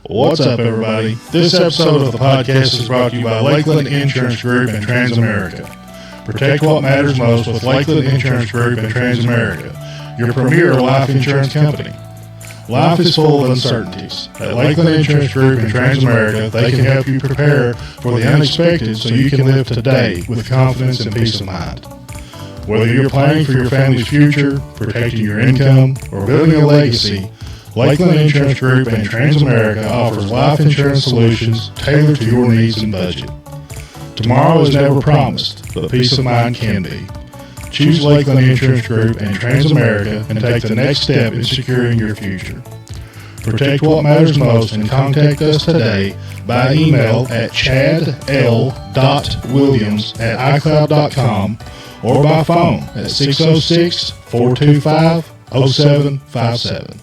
What's up, everybody? This episode of the podcast is brought to you by Lakeland Insurance Group and Transamerica. Protect what matters most with Lakeland Insurance Group and Transamerica, your premier life insurance company. Life is full of uncertainties. At Lakeland Insurance Group and Transamerica, they can help you prepare for the unexpected so you can live today with confidence and peace of mind. Whether you're planning for your family's future, protecting your income, or building a legacy, Lakeland Insurance Group and Transamerica offers life insurance solutions tailored to your needs and budget. Tomorrow is never promised, but peace of mind can be. Choose Lakeland Insurance Group and Transamerica and take the next step in securing your future. Protect what matters most and contact us today by email at chadl.williams@icloud.com or by phone at 606-425-0757.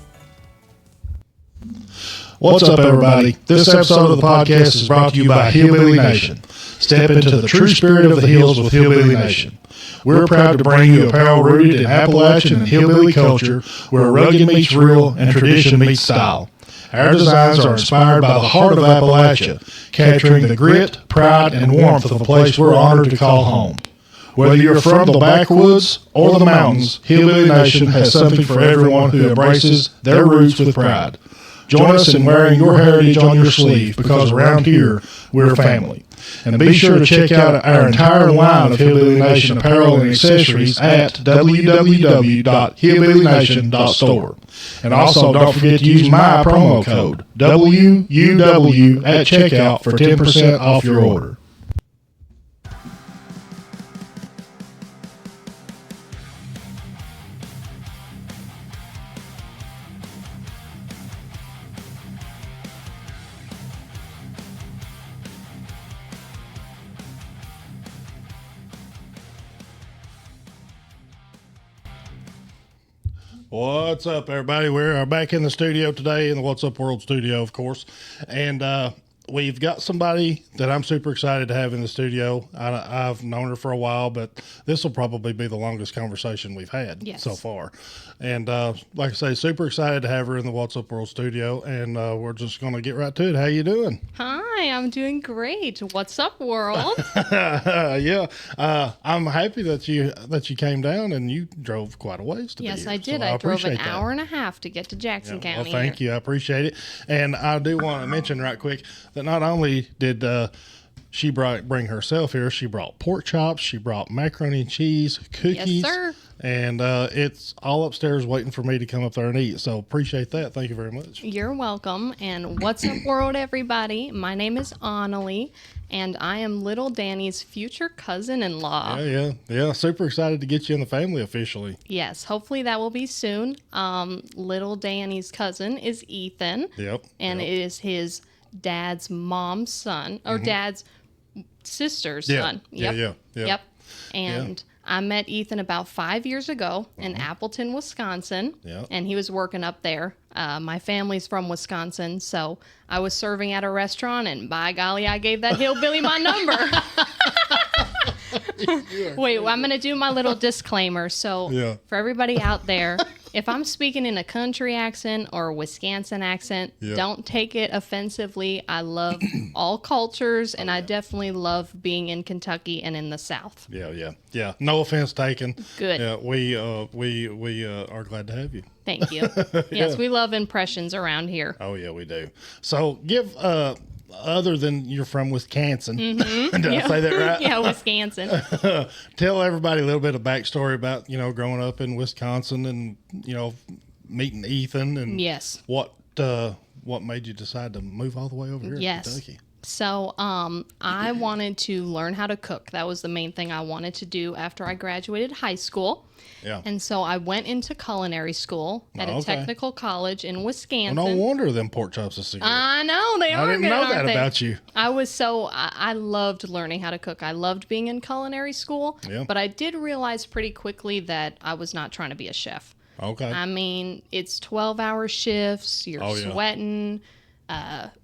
What's up, everybody? This episode of the podcast is brought to you by Hillbilly Nation. Step into the true spirit of the hills with Hillbilly Nation. We're proud to bring you apparel rooted in Appalachian and hillbilly culture, where rugged meets real and tradition meets style. Our designs are inspired by the heart of Appalachia, capturing the grit, pride, and warmth of a place we're honored to call home. Whether you're from the backwoods or the mountains, Hillbilly Nation has something for everyone who embraces their roots with pride. Join us in wearing your heritage on your sleeve, because around here, we're family. And be sure to check out our entire line of Hillbilly Nation apparel and accessories at www.hillbillynation.store. And also, don't forget to use my promo code, WUW, at checkout for 10% off your order. What's up, everybody? We're back in the studio today, in the What's Up World studio, of course. And we've got somebody that I'm super excited to have in the studio. I've known her for a while, but this will probably be the longest conversation we've had so far. And like I say, super excited to have her in the What's Up World studio. And we're just going to get right to it. How you doing? Hi, I'm doing great. What's up, world? Yeah, I'm happy that you came down, and you drove quite a ways to be here. Yes, I did. I drove an hour and a half to get to Jackson County. Well, thank you. I appreciate it. And I do want to mention right quick that not only did she bring herself here, she brought pork chops, she brought macaroni and cheese, cookies. Yes, sir. And it's all upstairs waiting for me to come up there and eat. So appreciate that. Thank you very much. You're welcome. And what's up, world, everybody? My name is Onallee, and I am little Danny's future cousin-in-law. Yeah. Super excited to get you in the family officially. Yes, hopefully that will be soon. Little Danny's cousin is Ethan. Yep. And it is his dad's mom's son, or dad's sister's son. Yep. And I met Ethan about 5 years ago in Appleton, Wisconsin, and he was working up there. My family's from Wisconsin, so I was serving at a restaurant, and by golly, I gave that hillbilly my number. Wait, I'm going to do my little disclaimer. So for everybody out there, if I'm speaking in a country accent or a Wisconsin accent, don't take it offensively. I love all cultures, and I definitely love being in Kentucky and in the South. Yeah. No offense taken. Good. Yeah, we are glad to have you. Thank you. Yes, we love impressions around here. Oh, yeah, we do. So give, other than you're from Wisconsin, did I say that right? Yeah, Wisconsin. Tell everybody a little bit of backstory about, growing up in Wisconsin and, meeting Ethan and what made you decide to move all the way over here to Kentucky? So I wanted to learn how to cook. That was the main thing I wanted to do after I graduated high school. Yeah. And so I went into culinary school at a technical college in Wisconsin. Well, no wonder them pork chops are so good. I know, they are good. I didn't know that about you. I loved learning how to cook. I loved being in culinary school. Yeah. But I did realize pretty quickly that I was not trying to be a chef. Okay. I mean, it's 12-hour shifts. You're sweating.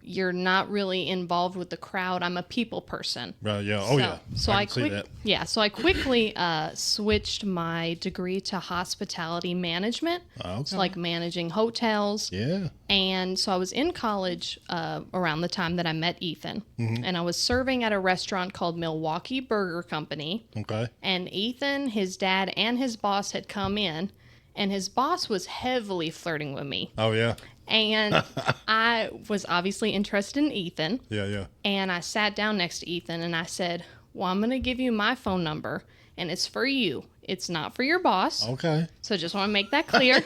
you're not really involved with the crowd. I'm a people person. Yeah. Oh, yeah. So I can see that. Yeah. So I quickly switched my degree to hospitality management. Okay. So like managing hotels. Yeah. And so I was in college around the time that I met Ethan. And I was serving at a restaurant called Milwaukee Burger Company. Okay. And Ethan, his dad, and his boss had come in. And his boss was heavily flirting with me. Oh, yeah. And I was obviously interested in Ethan. Yeah. And I sat down next to Ethan and I said, well, I'm going to give you my phone number and it's for you. It's not for your boss. Okay. So just want to make that clear.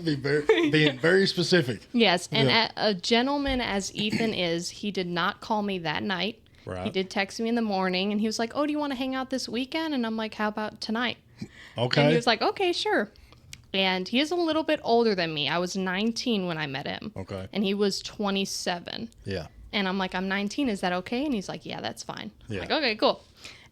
Being very specific. Yes. And a gentleman as Ethan is, he did not call me that night. Right. He did text me in the morning and he was like, oh, do you want to hang out this weekend? And I'm like, how about tonight? Okay. And he was like, okay, sure. And he is a little bit older than me. I was 19 when I met him. Okay. And he was 27. Yeah. And I'm like, I'm 19. Is that okay? And he's like, yeah, that's fine. Yeah. I'm like, okay, cool.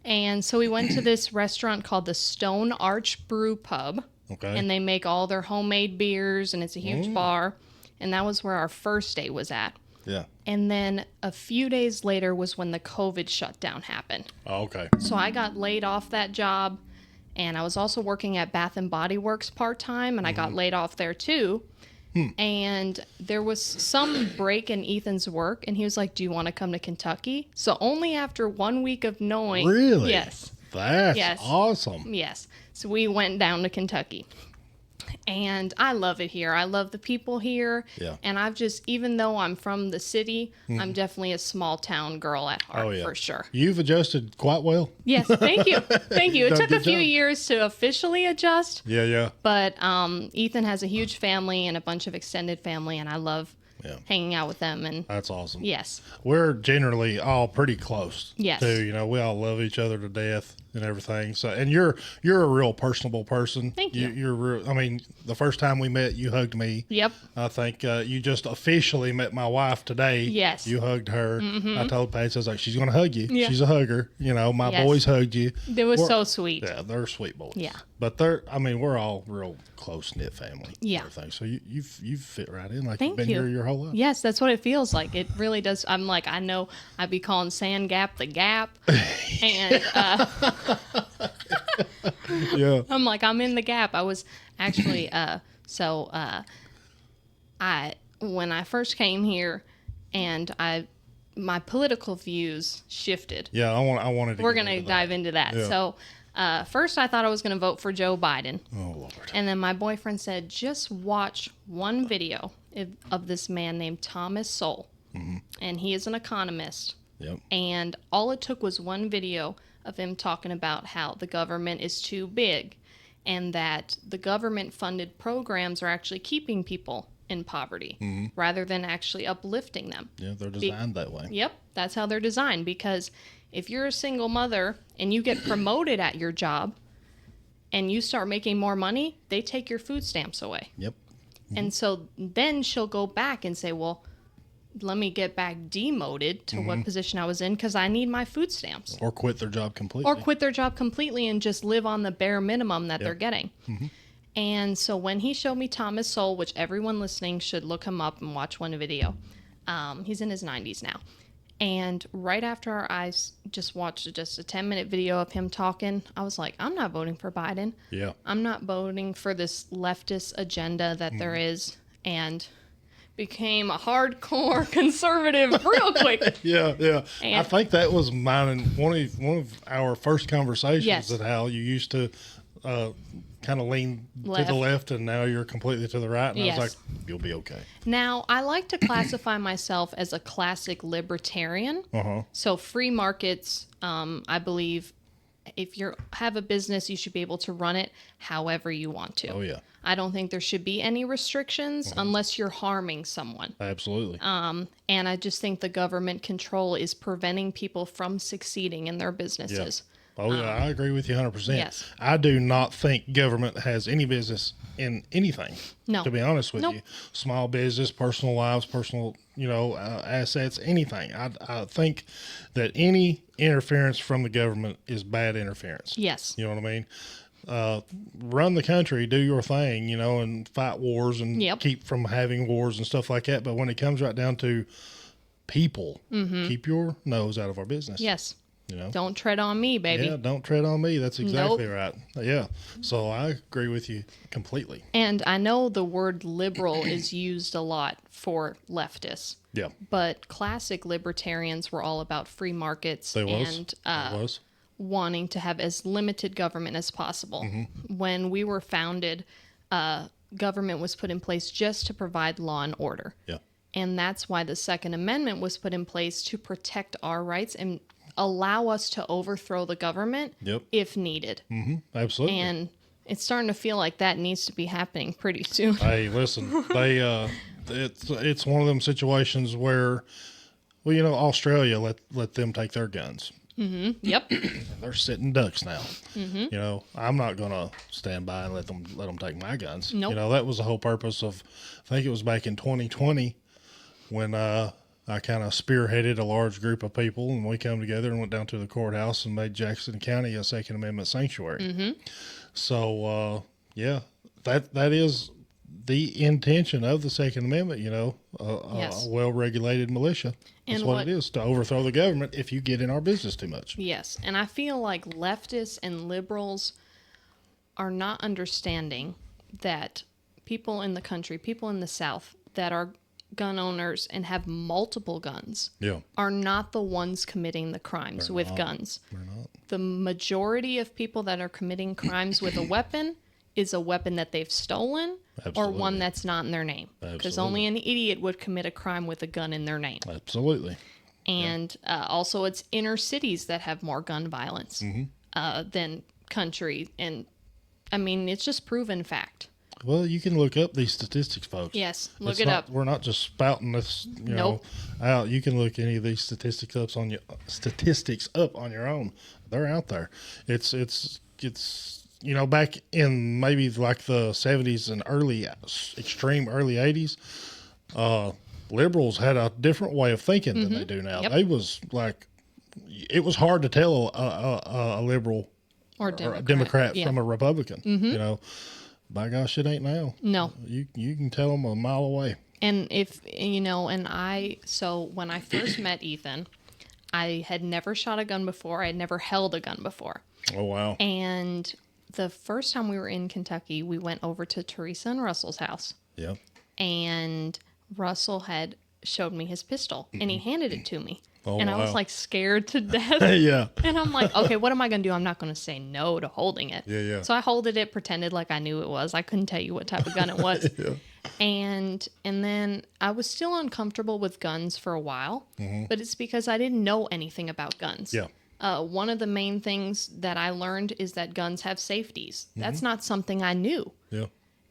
And so we went to this restaurant called the Stone Arch Brew Pub. Okay. And they make all their homemade beers, and it's a huge bar. And that was where our first date was at. Yeah. And then a few days later was when the COVID shutdown happened. Oh, okay. So I got laid off that job. And I was also working at Bath and Body Works part-time, and I got laid off there too. And there was some break in Ethan's work, and he was like, do you want to come to Kentucky? So only after 1 week of knowing. Really? Yes. That's awesome. Yes. So we went down to Kentucky. And I love it here. I love the people here. Yeah. And I've just, even though I'm from the city, I'm definitely a small town girl at heart, for sure. You've adjusted quite well. Yes, thank you. Thank you. It took a few years to officially adjust. Yeah. But Ethan has a huge family and a bunch of extended family, and I love hanging out with them. And that's awesome. Yes. We're generally all pretty close. Yes. Too. You know, we all love each other to death and everything. So, and you're a real personable person. Thank you. You're real. I mean, the first time we met, you hugged me. Yep. I think you just officially met my wife today. Yes. You hugged her. I told Paige, I was like, she's going to hug you. Yeah. She's a hugger. You know, my boys hugged you. It was so sweet. Yeah, they're sweet boys. Yeah. But we're all real close knit family. Yeah. Everything. So you fit right in. Like Thank you've been here your whole life. Yes, that's what it feels like. It really does. I'm like, I know I'd be calling Sand Gap the Gap. And yeah. I'm like, I'm in the Gap. I was actually, when I first came here and my political views shifted. Yeah, I wanted to. We're going to dive into that. Yeah. So, first I thought I was going to vote for Joe Biden. Oh, Lord. And then my boyfriend said, just watch one video of this man named Thomas Sowell. And he is an economist. Yep. And all it took was one video of him talking about how the government is too big and that the government funded programs are actually keeping people in poverty rather than actually uplifting them. Yeah, they're designed that way. Yep, that's how they're designed, because if you're a single mother and you get promoted at your job and you start making more money, they take your food stamps away. Yep. And so then she'll go back and say, well, let me get back demoted to what position I was in because I need my food stamps. Or quit their job completely. Or quit their job completely and just live on the bare minimum that they're getting. And so when he showed me Thomas Sowell, which everyone listening should look him up and watch one video. He's in his 90s now. And right after our eyes just watched just a 10-minute video of him talking, I was like, I'm not voting for Biden. Yeah. I'm not voting for this leftist agenda that there is. And became a hardcore conservative real quick. Yeah. And I think that was mine and one of our first conversations. Yes. That how you used to kind of lean Left. to the left and now you're completely to the right. And Yes. I was like, you'll be okay. Now, I like to classify myself as a classic libertarian. So free markets, I believe if you have a business, you should be able to run it however you want to. Oh, yeah. I don't think there should be any restrictions unless you're harming someone. Absolutely. And I just think the government control is preventing people from succeeding in their businesses. Oh, yeah, I agree with you 100%. Yes. I do not think government has any business in anything. No. To be honest with Nope. you. Small business, personal lives, personal, assets, anything. I think that any interference from the government is bad interference. Yes. You know what I mean? run the country, do your thing, you know, and fight wars and keep from having wars and stuff like that. But when it comes right down to people, keep your nose out of our business. Yes. You know, don't tread on me, baby. Yeah, don't tread on me. That's exactly right. Yeah. So I agree with you completely. And I know the word liberal is used a lot for leftists. Yeah. But classic libertarians were all about free markets and wanting to have as limited government as possible. When we were founded, government was put in place just to provide law and order. Yeah. And that's why the Second Amendment was put in place to protect our rights and allow us to overthrow the government if needed. Absolutely. And it's starting to feel like that needs to be happening pretty soon. Hey, listen, it's one of them situations where, well, you know, Australia let them take their guns. Yep. They're sitting ducks now. You know, I'm not gonna stand by and let them take my guns. Nope. You know, that was the whole purpose of. I think it was back in 2020 when I kind of spearheaded a large group of people, and we come together and went down to the courthouse and made Jackson County a Second Amendment sanctuary. So, yeah, that is the intention of the Second Amendment, you know, a well-regulated militia. That's what it is, to overthrow the government if you get in our business too much. Yes, and I feel like leftists and liberals are not understanding that people in the country, people in the South that are gun owners and have multiple guns are not the ones committing the crimes with guns. They're not. The majority of people that are committing crimes with a weapon is a weapon that they've stolen or one that's not in their name. Because only an idiot would commit a crime with a gun in their name. Absolutely. And also it's inner cities that have more gun violence than country. And I mean, it's just proven fact. Well, you can look up these statistics, folks. Yes, look it up. We're not just spouting this, you know, out. You can look any of these statistics up on your own. They're out there. It's you know, back in maybe like the 70s and extreme early 80s, liberals had a different way of thinking than they do now. They was like, it was hard to tell a liberal or a Democrat from a Republican, you know. By gosh, it ain't now. No. You can tell them a mile away. And if, you know, so when I first met Ethan, I had never shot a gun before. I had never held a gun before. Oh, wow. And the first time we were in Kentucky, we went over to Teresa and Russell's house. Yeah. And Russell had showed me his pistol, and he handed it to me. Oh, and I was like scared to death. Yeah. And I'm like, okay, what am I going to do? I'm not going to say no to holding it. Yeah. So I holded it, pretended like I knew it was. I couldn't tell you what type of gun it was. And then I was still uncomfortable with guns for a while, but it's because I didn't know anything about guns. Yeah. One of the main things that I learned is that guns have safeties. That's not something I knew. Yeah.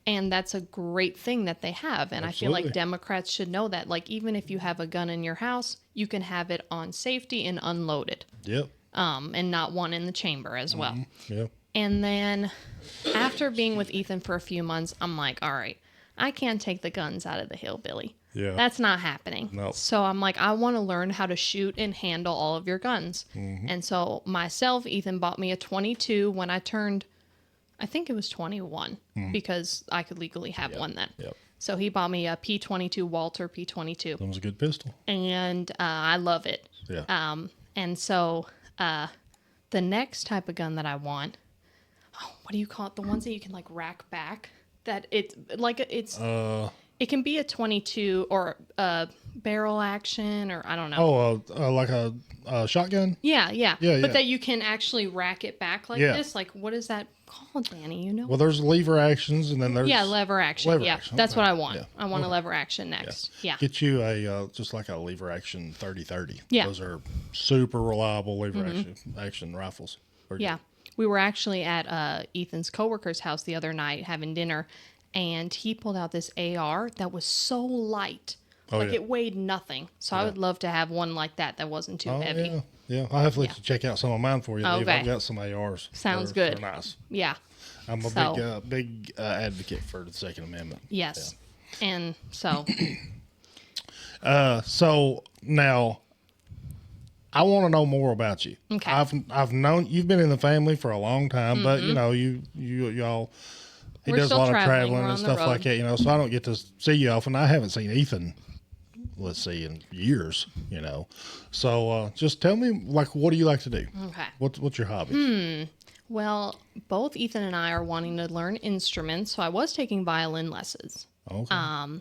And that's a great thing that they have. And Absolutely. I feel like Democrats should know that. Like, even if you have a gun in your house, you can have it on safety and unloaded. Yep. And not one in the chamber as well. Yeah. And then after being with Ethan for a few months, I'm like, all right, I can't take the guns out of the Hillbilly. Yeah. That's not happening. No. So I'm like, I want to learn how to shoot and handle all of your guns. And so myself, Ethan bought me a 22 when I turned, I think it was 21, because I could legally have one then. Yep. So he bought me a P22 Walter P22. That was a good pistol. And I love it. Yeah. And so the next type of gun that I want, what do you call it? The ones that you can like rack back. That it's like it can be a 22 or a barrel action, or I don't know. Oh, like a shotgun? Yeah. But that you can actually rack it back like this. Like, what is that called, Danny? You know? Well, there's lever actions, and then there's lever action. Lever action. That's what I want. Yeah. I want a lever action next. Yeah. Get you a just like a lever action 30-30. Yeah. Those are super reliable lever action rifles. Yeah. We were actually at Ethan's coworker's house the other night having dinner, and he pulled out this AR that was so light. It weighed nothing. So I would love to have one like that wasn't too heavy. Yeah. I'll have to let you check out some of mine for you. Okay. I've got some ARs. Sounds good. They're nice. Yeah. I'm a big advocate for the Second Amendment. Yes. Yeah. And so. So now, I want to know more about you. Okay. I've known you've been in the family for a long time, but you know y'all. He does a lot of traveling and stuff like that, you know. So I don't get to see you often. I haven't seen Ethan. Let's see, in years, you know. So just tell me, like, what do you like to do? Okay. What's your hobby? Well, both Ethan and I are wanting to learn instruments, so I was taking violin lessons. Okay.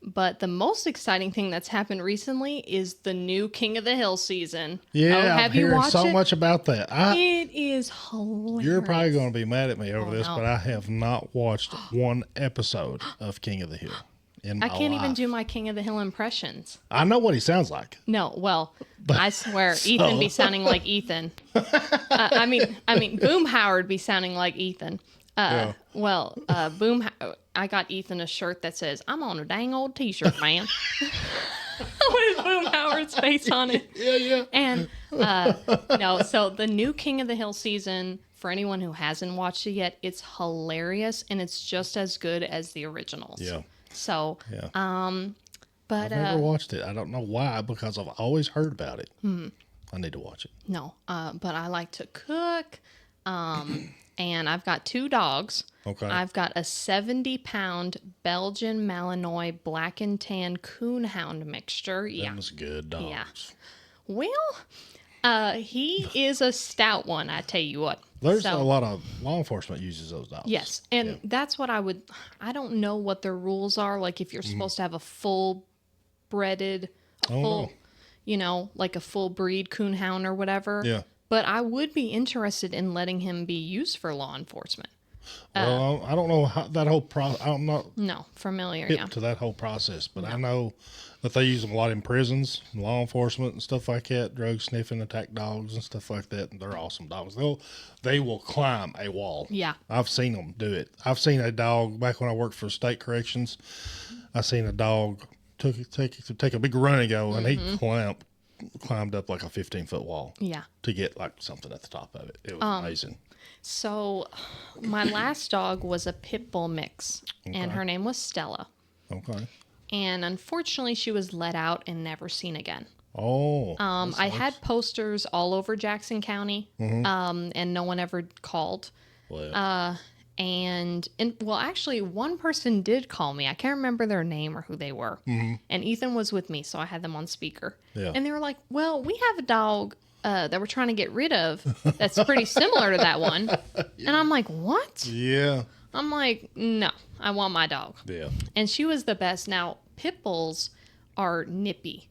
But the most exciting thing that's happened recently is the new King of the Hill season. Yeah, have I'm you hearing watched so it? much about that. It is hilarious. You're probably going to be mad at me over this, no. but I have not watched one episode of King of the Hill in my life. I can't even do my King of the Hill impressions. I know what he sounds like. No, well, I swear, Ethan be sounding like Ethan. I mean, Boom Howard be sounding like Ethan. Well, I got Ethan a shirt that says, "I'm on a dang old t-shirt, man." With Boom Howard's face on it. Yeah. And, no, so the new King of the Hill season, for anyone who hasn't watched it yet, it's hilarious, and it's just as good as the originals. Yeah. So, Yeah. but... I've never watched it. I don't know why, because I've always heard about it. I need to watch it. No, but I like to cook, and I've got 2 dogs. Okay. I've got a 70-pound Belgian Malinois black and tan coonhound mixture. Yeah. Them's good dogs. Yeah. Well, he is a stout one, I tell you what. There's a lot of law enforcement uses those dogs. Yes, and that's what I don't know what their rules are, like if you're supposed to have a full-breeded, you know, like a full breed coonhound or whatever. Yeah. But I would be interested in letting him be used for law enforcement. Well, I don't know how that whole process. I'm not familiar. hip to that whole process, but I know that they use them a lot in prisons, law enforcement and stuff like that, drug sniffing, attack dogs and stuff like that. And they're awesome dogs. They will climb a wall. Yeah. I've seen them do it. I've seen a dog back when I worked for state corrections. I seen a dog take a big run and go, and he climbed up like a 15-foot wall. Yeah. To get like something at the top of it. It was amazing. So my last dog was a pit bull mix, and her name was Stella. Okay. And unfortunately, she was let out and never seen again. Oh. I had posters all over Jackson County, and no one ever called. Well. And well, actually, one person did call me. I can't remember their name or who they were. And Ethan was with me, so I had them on speaker. Yeah. And they were like, "Well, we have a dog that we're trying to get rid of that's pretty similar to that one." And I'm like, "What?" Yeah. I'm like, "No, I want my dog." Yeah. And she was the best. Now, pit bulls are nippy.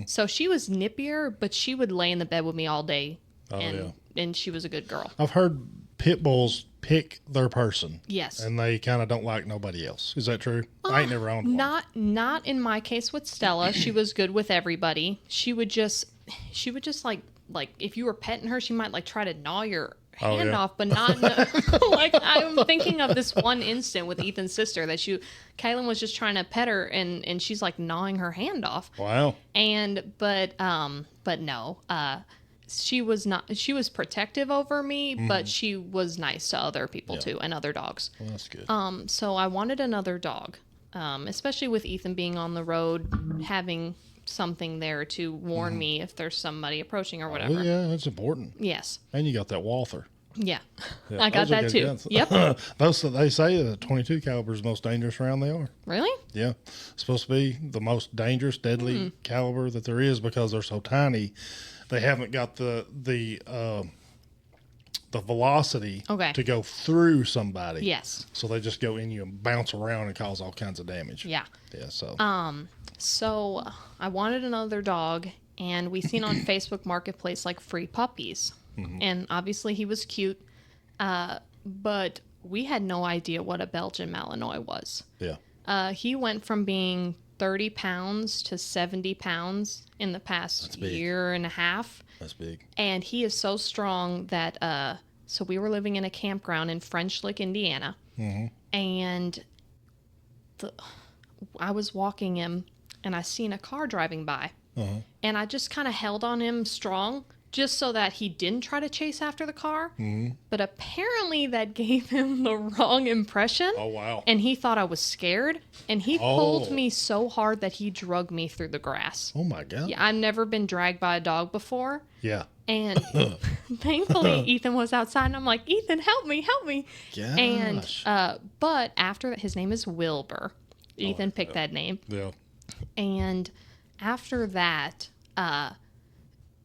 So she was nippier, but she would lay in the bed with me all day. And she was a good girl. I've heard pit bulls pick their person. Yes. And they kind of don't like nobody else. Is that true? I ain't never owned one. Not in my case with Stella. She was good with everybody. She would just like if you were petting her, she might like try to gnaw your hand off, but not like I'm thinking of this one instant with Ethan's sister that Kaylin was just trying to pet her and she's like gnawing her hand off. Wow. But no, she was protective over me, but she was nice to other people too and other dogs. Well, that's good. So I wanted another dog, especially with Ethan being on the road, having something there to warn me if there's somebody approaching or whatever. Well, yeah, that's important. Yes. And you got that Walther. Yeah. I got that too. Guns. Yep. They say that 22 caliber is the most dangerous round they are. Really? Yeah. It's supposed to be the most dangerous, deadly caliber that there is because they're so tiny. They haven't got the velocity to go through somebody. Yes. So they just go in you and bounce around and cause all kinds of damage. Yeah. Yeah. So. So I wanted another dog, and we seen on Facebook Marketplace like free puppies, and obviously he was cute, but we had no idea what a Belgian Malinois was. Yeah. He went from being 30 pounds to 70 pounds in the past year and a half. That's big. And he is so strong that, so we were living in a campground in French Lick, Indiana. And I was walking him and I seen a car driving by. And I just kind of held on him strong just so that he didn't try to chase after the car. But apparently that gave him the wrong impression. Oh, wow. And he thought I was scared. And he pulled me so hard that he dragged me through the grass. Oh, my God. Yeah, I've never been dragged by a dog before. Yeah. And thankfully, Ethan was outside. And I'm like, Ethan, help me, help me. Gosh. And, but after that, his name is Wilbur. Ethan picked that name. Yeah. And after that,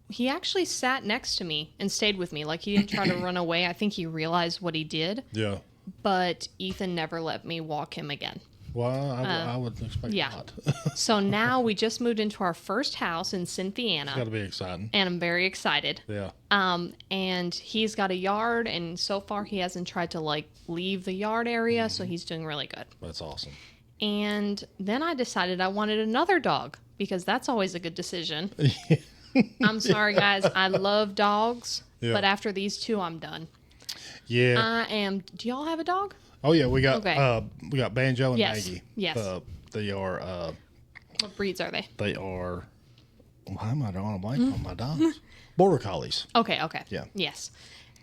he actually sat next to me and stayed with me. Like, he didn't try to run away. I think he realized what he did. Yeah. But Ethan never let me walk him again. Well, I would expect not. So now we just moved into our first house in Cynthiana. It's got to be exciting. And I'm very excited. Yeah. And he's got a yard, and so far he hasn't tried to, like, leave the yard area, so he's doing really good. That's awesome. And then I decided I wanted another dog, because that's always a good decision. I'm sorry, guys. I love dogs, but after these two, I'm done. Yeah. I am. Do y'all have a dog? Oh yeah, we got Banjo and Maggie. Yes. They are. What breeds are they? They are. Why am I drawing a blank on my dogs? Border collies. Okay. Yeah. Yes.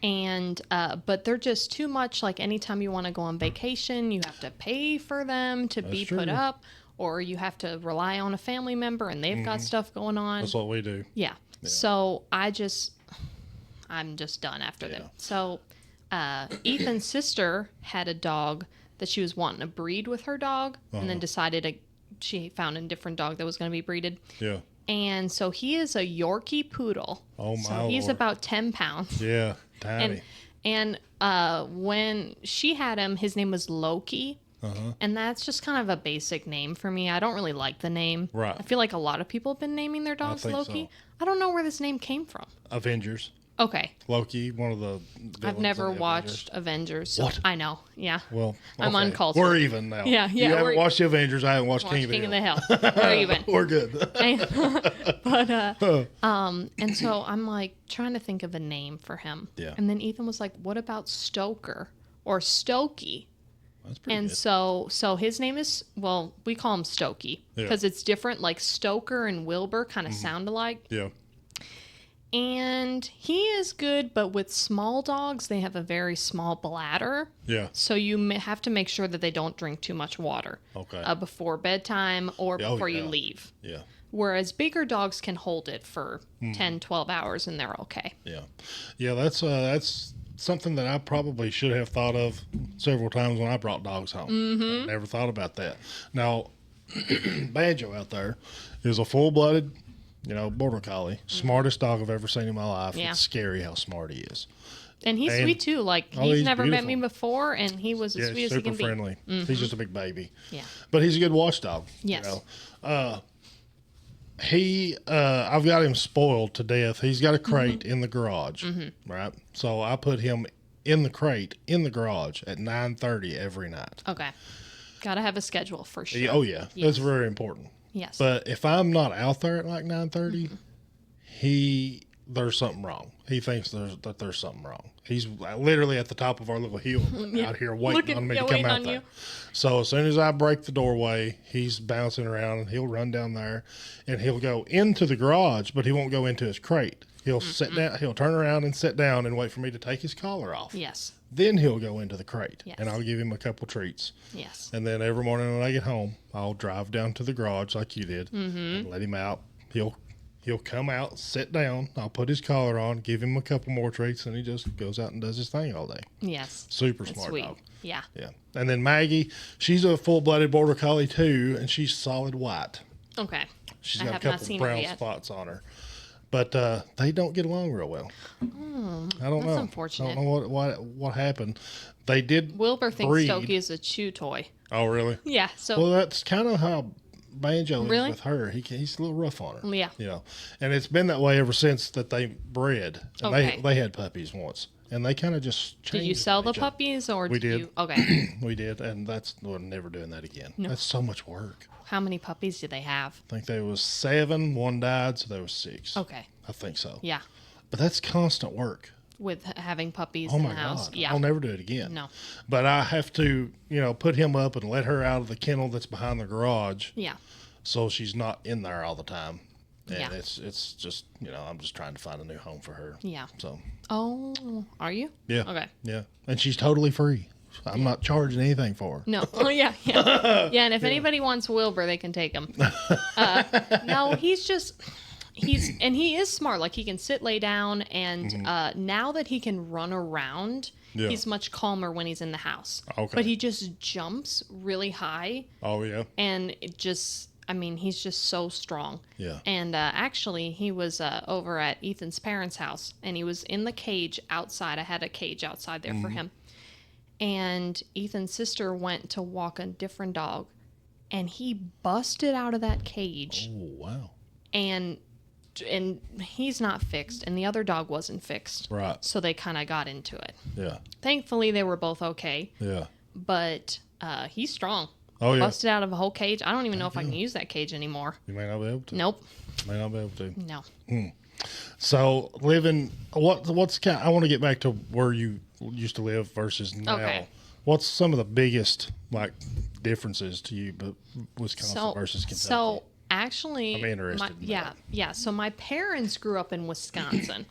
And but they're just too much. Like, anytime you want to go on vacation, you have to pay for them to be put up, or you have to rely on a family member, and they've got stuff going on. That's what we do. Yeah. So I'm just done after them. So Ethan's sister had a dog that she was wanting to breed with her dog, and then decided she found a different dog that was going to be breeded. Yeah. And so he is a Yorkie poodle. Oh, my So he's Lord. about 10 pounds. Yeah, tiny. And when she had him, his name was Loki. And that's just kind of a basic name for me. I don't really like the name. Right. I feel like a lot of people have been naming their dogs think Loki. so. I don't know where this name came from. Avengers. Okay. Loki, one of the villains I've never of the watched Avengers. So What? I know. Yeah. Well, I'm okay. uncultured. We're even now. Yeah, You haven't watched the Avengers. I haven't watched King of King the of Hill. the Hill. We're even. We're good. And so I'm like trying to think of a name for him. Yeah. And then Ethan was like, "What about Stoker or Stokey?" That's pretty And good. so his name is, well, we call him Stokey because it's different. Like Stoker and Wilbur kind of sound alike. Yeah. And he is good, but with small dogs, they have a very small bladder. Yeah. So you have to make sure that they don't drink too much water. Okay. Before bedtime or before you leave. Yeah. Whereas bigger dogs can hold it for 10, 12 hours and they're okay. Yeah. Yeah, that's something that I probably should have thought of several times when I brought dogs home. I never thought about that. Now, Banjo out there is a full-blooded, border collie. Smartest dog I've ever seen in my life. Yeah. It's scary how smart he is. And he's sweet too. Like, he's never met me beautiful. before, and he was as sweet as he super can friendly. be. He's just a big baby. Yeah. But he's a good watchdog. Yes. I've got him spoiled to death. He's got a crate in the garage, right? So I put him in the crate in the garage at 9:30 every night. Okay. Gotta have a schedule for sure. Oh yeah, that's very important. Yes. But if I'm not out there at like 9:30, there's something wrong. He thinks there's something wrong. He's literally at the top of our little hill out here waiting on me to come out there. So as soon as I break the doorway, he's bouncing around and he'll run down there and he'll go into the garage, but he won't go into his crate. He'll sit down, he'll turn around and sit down and wait for me to take his collar off. Yes. Then he'll go into the crate Yes. and I'll give him a couple treats. Yes. And then every morning when I get home, I'll drive down to the garage like you did and let him out. He'll come out, sit down. I'll put his collar on, give him a couple more treats, and he just goes out and does his thing all day. Yes. Super That's smart sweet. dog. Yeah. Yeah. And then Maggie, she's a full-blooded border collie too, and she's solid white. Okay. She's I got a have not couple seen her brown yet. spots on her. But they don't get along real well. I don't know. That's unfortunate. I don't know what happened. They did Wilbur thinks breed. Stokey is a chew toy. Oh, really? Yeah. So Well, that's kind of how Banjo is Really? with her. He's a little rough on her. Yeah. And it's been that way ever since that they bred. And Okay. they had puppies once, and they kind of just changed. did you sell the each other. puppies or We did did. you? Okay. We did, and we're never doing that again. No. That's so much work. How many puppies did they have? I think there was 7. One died, so there was 6. Okay. I think so. Yeah. But that's constant work. With having puppies Oh in my the house. God. Yeah. I'll never do it again. No. But I have to, put him up and let her out of the kennel that's behind the garage Yeah. so she's not in there all the time. And it's just, I'm just trying to find a new home for her. Yeah. So. Oh, are you? Yeah. Okay. Yeah. And she's totally free. I'm not charging anything for her. No. Oh, yeah. Yeah. Yeah. And if anybody wants Wilbur, they can take him. No, he is smart. Like, he can sit, lay down. And now that he can run around, he's much calmer when he's in the house. Okay. But he just jumps really high. Oh, yeah. And he's just so strong. Yeah. And actually, he was over at Ethan's parents' house, and he was in the cage outside. I had a cage outside there for him. And Ethan's sister went to walk a different dog, and he busted out of that cage. Oh, wow. And he's not fixed, and the other dog wasn't fixed. Right. So they kind of got into it. Yeah. Thankfully, they were both okay. Yeah. But he's strong. Oh, yeah. Busted out of a whole cage. I don't even know if I can use that cage anymore. You may not be able to. Nope. May not be able to. No. So I want to get back to where you used to live versus now. Okay. What's some of the biggest differences to you, but Wisconsin versus Kentucky? So actually, I'm interested. Yeah. So my parents grew up in Wisconsin.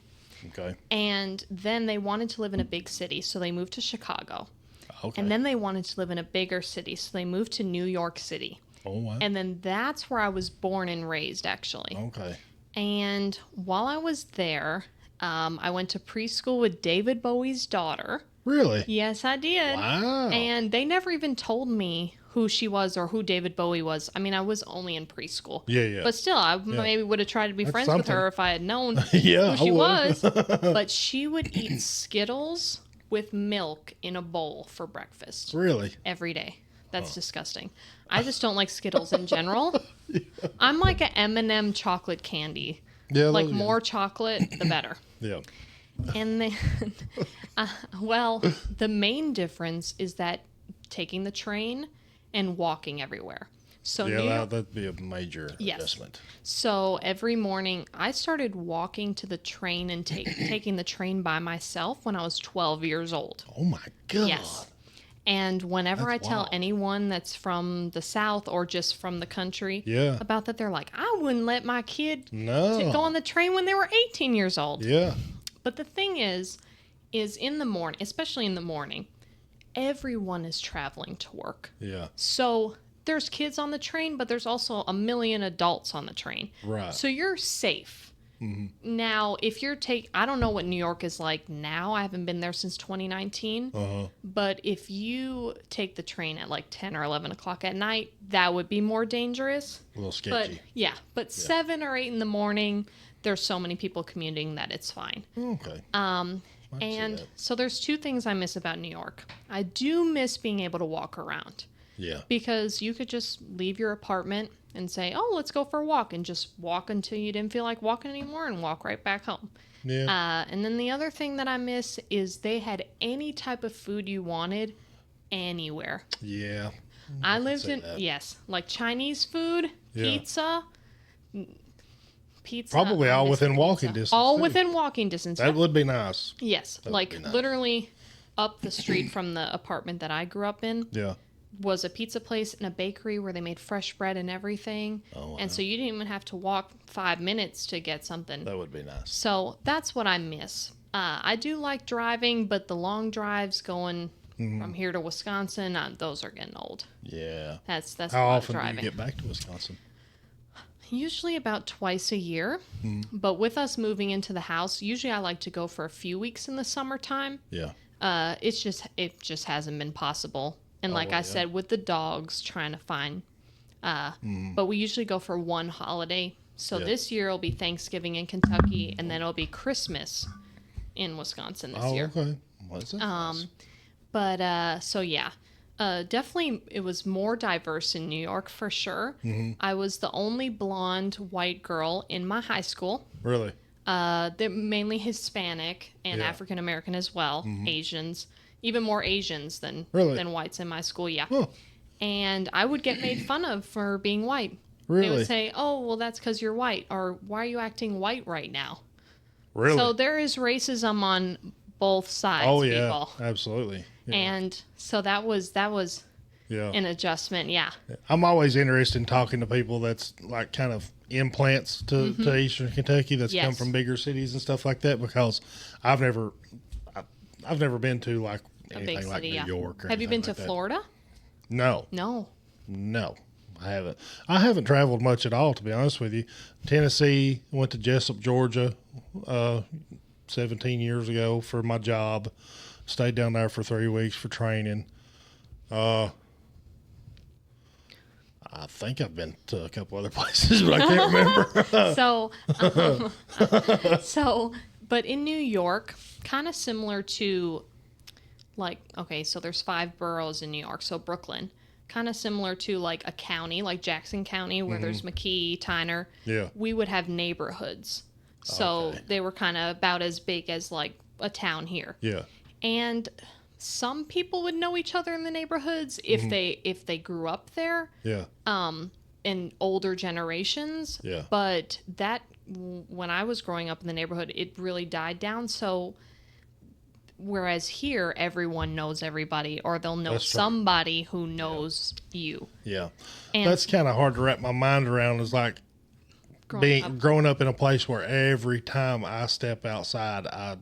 Okay. And then they wanted to live in a big city, so they moved to Chicago. Okay. And then they wanted to live in a bigger city, so they moved to New York City. Oh, wow. And then that's where I was born and raised, actually. Okay. And while I was there, I went to preschool with David Bowie's daughter. Really? Yes, I did. Wow. And they never even told me who she was or who David Bowie was. I mean, I was only in preschool. Yeah. But still, I maybe would have tried to be friends with her if I had known who she was. But she would eat Skittles with milk in a bowl for breakfast. Really? Every day. That's disgusting. I just don't like Skittles in general. I'm like an M&M chocolate candy. Yeah. Like, more chocolate, the better. Yeah. And then, the main difference is that taking the train and walking everywhere. So that'd be a major adjustment. So every morning, I started walking to the train and taking the train by myself when I was 12 years old. Oh, my God. Yes. And whenever I tell anyone that's from the South or just from the country about that, they're like, I wouldn't let my kid go on the train when they were 18 years old. Yeah. But the thing is in the morning, especially in the morning, everyone is traveling to work. Yeah. So there's kids on the train, but there's also a million adults on the train. Right. So you're safe. Mm-hmm. Now, if I don't know what New York is like now. I haven't been there since 2019. But if you take the train at like 10 or 11 o'clock at night, that would be more dangerous. A little sketchy. But 7 or 8 in the morning, there's so many people commuting that it's fine. Okay. And so there's two things I miss about New York. I do miss being able to walk around. Yeah. Because you could just leave your apartment and say, oh, let's go for a walk, and just walk until you didn't feel like walking anymore and walk right back home. Yeah. And then the other thing that I miss is they had any type of food you wanted anywhere. Yeah. I lived in, like Chinese food, pizza. Probably all within walking distance. All within walking distance. That would be nice. Yes. Like literally up the street from the apartment that I grew up in. Yeah. Was a pizza place and a bakery where they made fresh bread and everything. Oh, wow. And so you didn't even have to walk 5 minutes to get something. That would be nice. So that's what I miss. I do like driving, but the long drives going from here to Wisconsin, those are getting old. Yeah. That's How a lot often of driving. do you get back to Wisconsin? Usually about twice a year. But with us moving into the house, usually I like to go for a few weeks in the summertime. Yeah. It just hasn't been possible. And like I said, with the dogs, trying to find. But we usually go for one holiday. So this year it'll be Thanksgiving in Kentucky, and then it'll be Christmas in Wisconsin this year. Okay. What's that? But so yeah, definitely it was more diverse in New York for sure. I was the only blonde white girl in my high school. Really? They're mainly Hispanic and African American as well, Asians. Even more Asians than whites in my school, Huh. And I would get made fun of for being white. Really? They would say, oh, well, that's because you're white, or why are you acting white right now? Really? So there is racism on both sides, oh, yeah, people. absolutely. Yeah. And so that was an adjustment. Yeah. I'm always interested in talking to people that's like kind of implants to Eastern Kentucky that's come from bigger cities and stuff like that, because I've never been to like anything like New York. Or have you been to like Florida? No. I haven't. I haven't traveled much at all, to be honest with you. Tennessee, went to Jessup, Georgia, 17 years ago for my job. Stayed down there for 3 weeks for training. I think I've been to a couple other places, but I can't remember. But in New York, kind of similar to, like, okay, so there's 5 boroughs in New York, so Brooklyn. Kind of similar to like a county, like Jackson County, where there's McKee, Tyner. Yeah. We would have neighborhoods. So they were kind of about as big as like a town here. Yeah. And some people would know each other in the neighborhoods if they grew up there. Yeah. In older generations. Yeah. But that, when I was growing up in the neighborhood, it really died down. So whereas here, everyone knows everybody, or they'll know somebody who knows you. Yeah. And that's kind of hard to wrap my mind around, is like growing up in a place where every time I step outside, I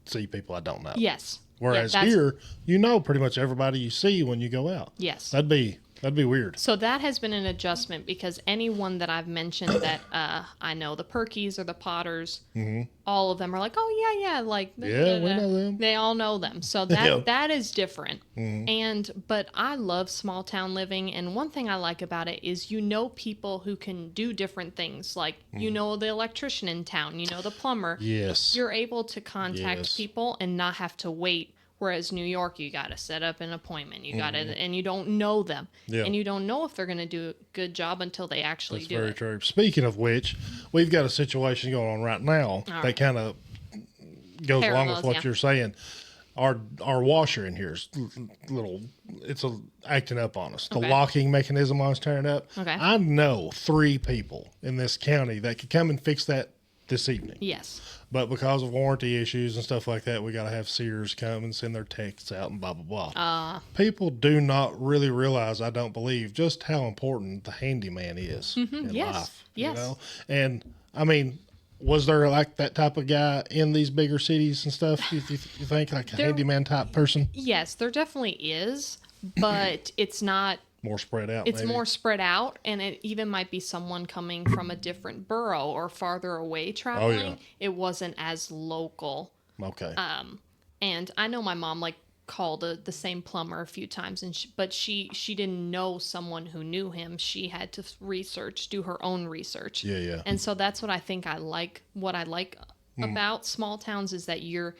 see people I don't know. Yes. Whereas here, you know pretty much everybody you see when you go out. Yes. That'd be weird. So that has been an adjustment, because anyone that I've mentioned that I know, the Perkies or the Potters, all of them are like, oh, yeah, like, we know them. They all know them. So that is different. But I love small town living, and one thing I like about it is you know people who can do different things. Like, you know the electrician in town, you know the plumber. Yes. You're able to contact people and not have to wait. Whereas New York, you got to set up an appointment. You got to, and you don't know them. Yeah. And you don't know if they're going to do a good job until they actually do it. That's very true. Speaking of which, we've got a situation going on right now that kind of goes along with what you're saying. Our washer in here is acting up on us. The locking mechanism on us tearing up. Okay. I know 3 people in this county that could come and fix that this evening. Yes. But because of warranty issues and stuff like that, we got to have Sears come and send their texts out and blah, blah, blah. People do not really realize, I don't believe, just how important the handyman is in life. Yes. You know? And, I mean, was there like that type of guy in these bigger cities and stuff, you think, like a handyman type person? Yes, there definitely is, but it's not. More spread out. It's more spread out, and it even might be someone coming from a different borough or farther away traveling. Oh, yeah. It wasn't as local. Okay. And I know my mom called the same plumber a few times, but she didn't know someone who knew him. She had to do her own research. Yeah, yeah. And so that's what I think I like. What I like about small towns is that you're.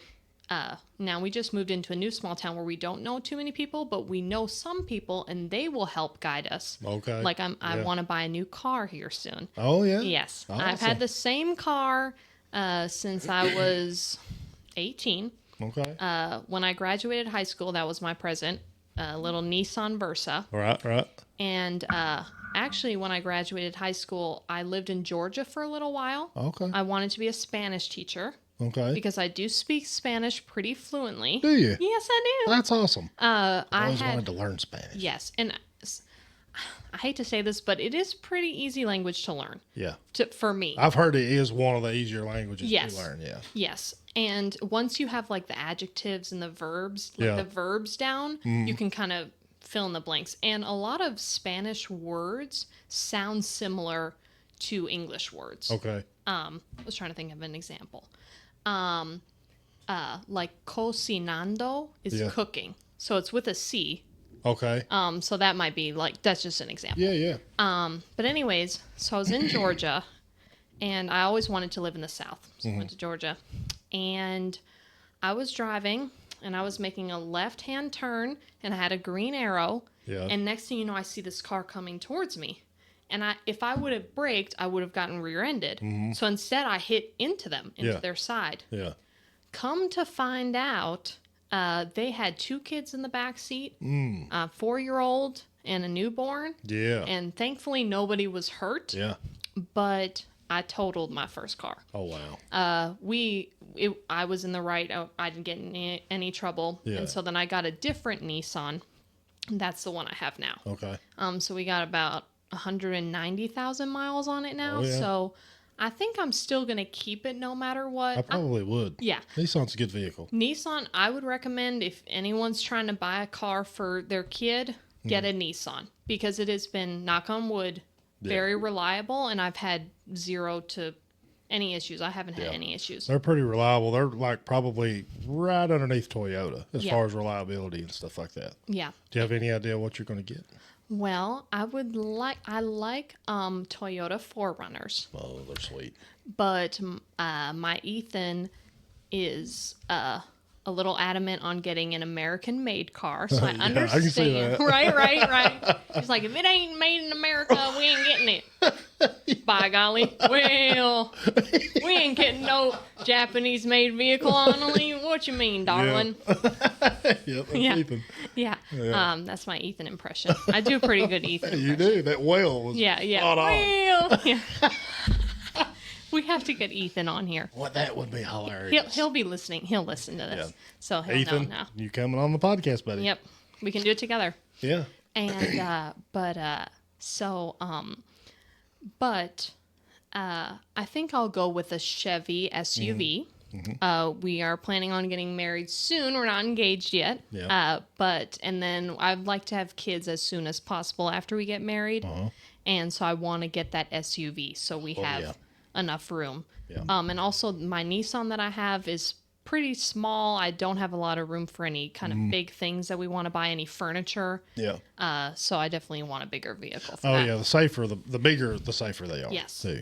Now we just moved into a new small town where we don't know too many people, but we know some people, and they will help guide us. Okay. Like I want to buy a new car here soon. Oh yeah. Yes, awesome. I've had the same car since I was 18. Okay. When I graduated high school, that was my present, a little Nissan Versa. Right. And actually, when I graduated high school, I lived in Georgia for a little while. Okay. I wanted to be a Spanish teacher. Okay. Because I do speak Spanish pretty fluently. Do you? Yes, I do. That's awesome. I always wanted to learn Spanish. Yes, and I hate to say this, but it is pretty easy language to learn. Yeah. For me. I've heard it is one of the easier languages to learn, yeah. Yes. And once you have the adjectives and the verbs, the verbs down, you can kind of fill in the blanks. And a lot of Spanish words sound similar to English words. Okay. I was trying to think of an example. Like cocinando is cooking. So it's with a C. Okay. So that might be that's just an example. Yeah. But anyways, so I was in Georgia, and I always wanted to live in the South. So I went to Georgia, and I was driving, and I was making a left-hand turn, and I had a green arrow. Yeah. And next thing you know, I see this car coming towards me. And if I would have braked, I would have gotten rear-ended. So instead, I hit into their side. Yeah. Come to find out, they had 2 kids in the back seat, a 4-year-old and a newborn. Yeah. And thankfully, nobody was hurt. Yeah. But I totaled my first car. Oh, wow. I was in the right. I didn't get in any trouble. Yeah. And so then I got a different Nissan. That's the one I have now. Okay. So we got about 190,000 miles on it now. Oh, yeah. So I think I'm still going to keep it no matter what. I probably would. Yeah. Nissan's a good vehicle. Nissan, I would recommend if anyone's trying to buy a car for their kid, get a Nissan. Because it has been, knock on wood, very reliable. And I've had zero to any issues. I haven't had any issues. They're pretty reliable. They're like probably right underneath Toyota as far as reliability and stuff like that. Yeah. Do you have any idea what you're going to get? Well, I like Toyota 4Runners. Oh, they're sweet. But my Ethan is a little adamant on getting an American-made car, so I understand. I can see that. Right. He's like, if it ain't made in America, we ain't getting it. By golly. Well, we ain't getting no Japanese-made vehicle, Onallee. What you mean, darling? Yeah. Yeah. That's my Ethan impression. I do a pretty good Ethan impression. You do. That whale was spot on. Well, yeah. We have to get Ethan on here. Well, that would be hilarious. He'll be listening. He'll listen to this. Yeah. So he'll Ethan, know now. You coming on the podcast, buddy. Yep. We can do it together. Yeah. And, I think I'll go with a Chevy SUV. Mm-hmm. We are planning on getting married soon. We're not engaged yet. Yeah. And then I'd like to have kids as soon as possible after we get married. Uh-huh. And so I want to get that SUV so we have enough room. Yeah. And also my Nissan that I have is pretty small. I don't have a lot of room for any kind of big things that we want to buy, any furniture. Yeah. So I definitely want a bigger vehicle for that. Yeah, the safer, the bigger, the safer they are. Yes. Too,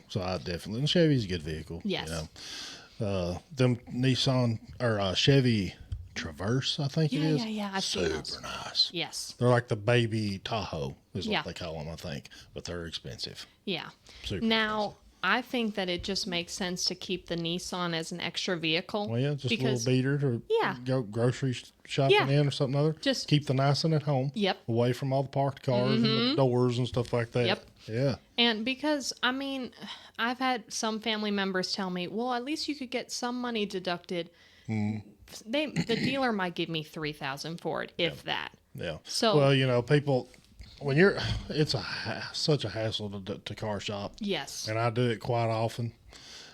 So I definitely, and Chevy's a good vehicle. Yes. Them Nissan or Chevy Traverse, I think it is. Yeah. I've seen those. Super nice. Yes. They're like the baby Tahoe is what they call them, I think, but they're expensive. Yeah. Super now, expensive. I think that it just makes sense to keep the Nissan as an extra vehicle. Well, yeah, just a little beater to go grocery shopping in or something other. Just keep the nice one at home. Yep. Away from all the parked cars and the doors and stuff like that. Yep. Yeah. And because, I mean, I've had some family members tell me, well, at least you could get some money deducted. The dealer might give me $3,000 for it, if that. Yeah. So, well, people, when it's such a hassle to car shop. Yes. And I do it quite often.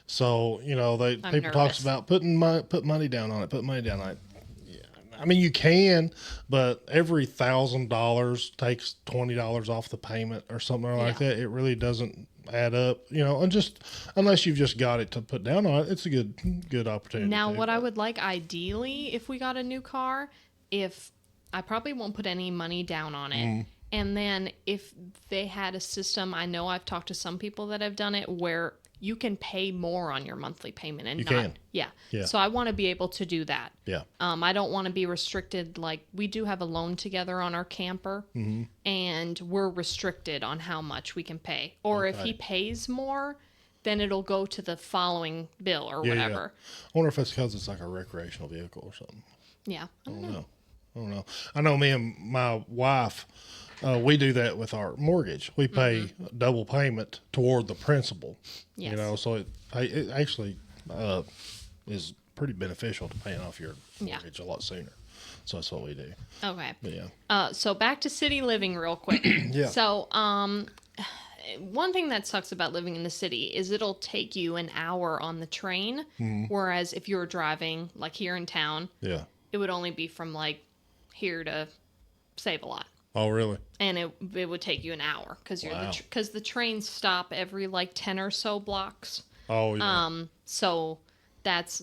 So, people nervous. talks about put money down on it, put money down on it. Yeah. I mean, you can, but every $1,000 takes $20 off the payment or something like that. It really doesn't add up, and just unless you've just got it to put down on it, it's a good opportunity. Now, what I would like ideally, if we got a new car, if I probably won't put any money down on it. And then if they had a system, I know I've talked to some people that have done it where you can pay more on your monthly payment and Yeah. So I want to be able to do that. Yeah. I don't want to be restricted. Like we do have a loan together on our camper and we're restricted on how much we can pay. Or if he pays more, then it'll go to the following bill or whatever. I wonder if it's because it's like a recreational vehicle or something. Yeah. I don't know. I know me and my wife, we do that with our mortgage. We pay double payment toward the principal. Yes. So it actually is pretty beneficial to paying off your mortgage a lot sooner. So that's what we do. Okay. But yeah. So back to city living real quick. Yeah. So one thing that sucks about living in the city is it'll take you an hour on the train, whereas if you were driving like here in town, it would only be from like here to Save-A-Lot. Oh, really? And it would take you an hour because because the trains stop every like 10 or so blocks. Oh, yeah. So that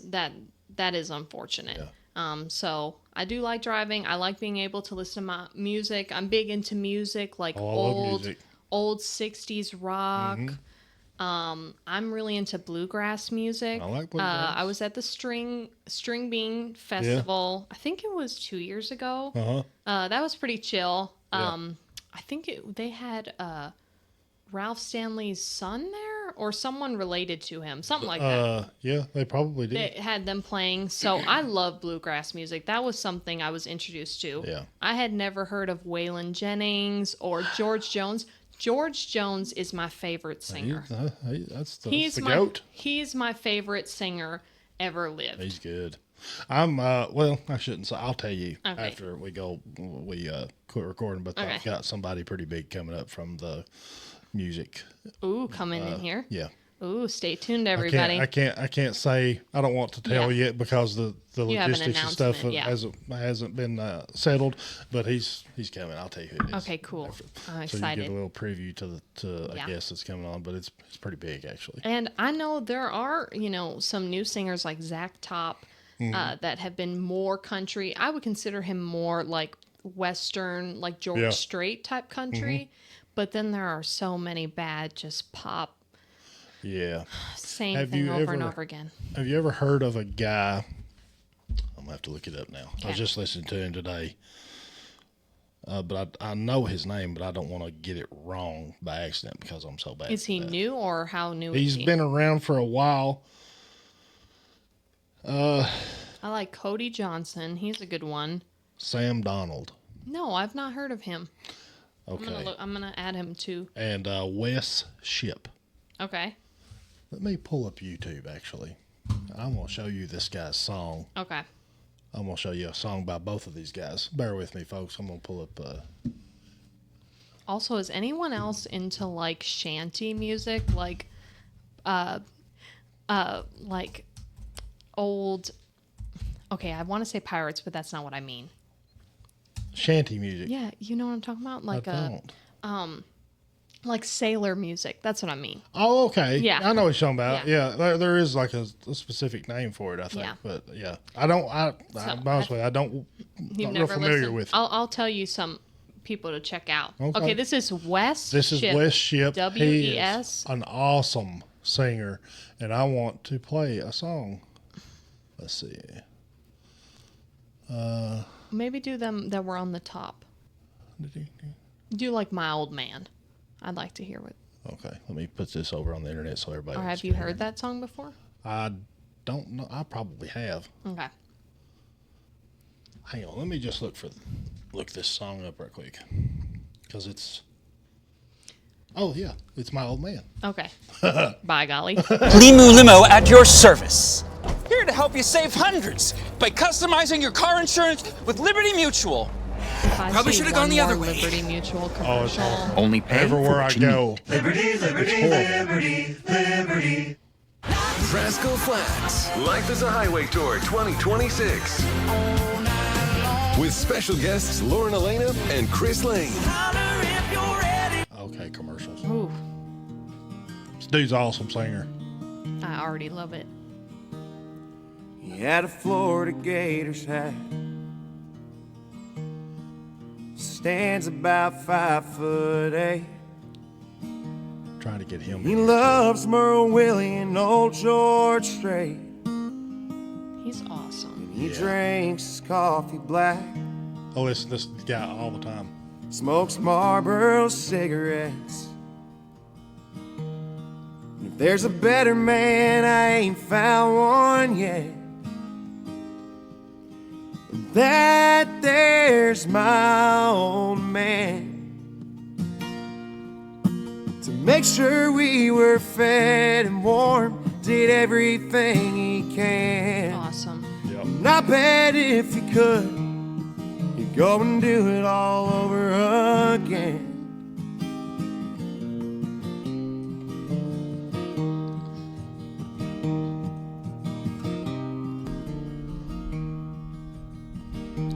is unfortunate. Yeah. So I do like driving. I like being able to listen to my music. I'm big into music, like old 60s rock. I'm really into bluegrass music. I like bluegrass. I was at the String Bean Festival. I think it was 2 years ago. That was pretty chill. I think they had Ralph Stanley's son there or someone related to him, something like that. Yeah, they probably did. They had them playing. So I love bluegrass music. That was something I was introduced to. Yeah. I had never heard of Waylon Jennings or George Jones. George Jones is my favorite singer. That's the goat. He's my favorite singer ever lived. He's good. Well, I shouldn't say. I'll tell you after we quit recording. But I've got somebody pretty big coming up from the music. Ooh, coming in here. Yeah. Ooh, stay tuned, everybody. I can't say. I don't want to tell yet because the logistics and stuff hasn't been settled. But he's coming. I'll tell you who it is. Okay, cool. I'm so excited. You get a little preview to a guest that's coming on, but it's pretty big actually. And I know there are some new singers like Zach Top that have been more country. I would consider him more like Western, like George Strait type country. But then there are so many bad just pop. Yeah. Same thing over and over again. Have you ever heard of a guy? I'm going to have to look it up now. Okay. I was just listening to him today. But I know his name, but I don't want to get it wrong by accident because I'm so bad. Is he new or how new is he? He's been around for a while. I like Cody Johnson. He's a good one. Sam Donald. No, I've not heard of him. Okay. I'm going to add him too. And Wes Ship. Okay. Let me pull up YouTube, actually. I'm going to show you this guy's song. Okay. I'm going to show you a song by both of these guys. Bear with me, folks. I'm going to pull up... Also, is anyone else into, like, shanty music? Like old... Okay, I want to say pirates, but that's not what I mean. Shanty music? Yeah, you know what I'm talking about? Like I don't. Like sailor music. That's what I mean. Oh, okay. Yeah. I know what you're talking about. Yeah, there is like a specific name for it, I think. Yeah. But yeah, honestly, I don't, not real familiar with it. I'll tell you some people to check out. Okay, this is Wes Ship. This is Wes Ship. W-E-S. He is an awesome singer, and I want to play a song. Let's see. Maybe do them that were on the top. Do like My Old Man. I'd like to hear what. Okay, let me put this over on the internet so everybody. Or have you heard that song before? I don't know. I probably have. Okay. Hang on, let me just look this song up right quick, because it's. Oh yeah, it's My Old Man. Okay. By golly. Limu Limo at your service. Here to help you save hundreds by customizing your car insurance with Liberty Mutual. Probably should have gone the other way. Liberty Mutual commercial. Oh, only pay everywhere I go. Liberty, liberty, liberty, liberty. Rascal Flats. Life is a Highway Tour 2026. With special guests Lauren Elena and Chris Lane. Okay, commercials. Ooh. This dude's an awesome singer. I already love it. He had a Florida Gators hat. Stands about 5'8". Trying to get him. He loves Merle Willie and old George Strait. He's awesome. He drinks his coffee black. I listen to this guy all the time. Smokes Marlboro cigarettes. And if there's a better man, I ain't found one yet. That there's my old man. To make sure we were fed and warm, did everything he can. Awesome. Yep. And I bet if he could, he'd go and do it all over again.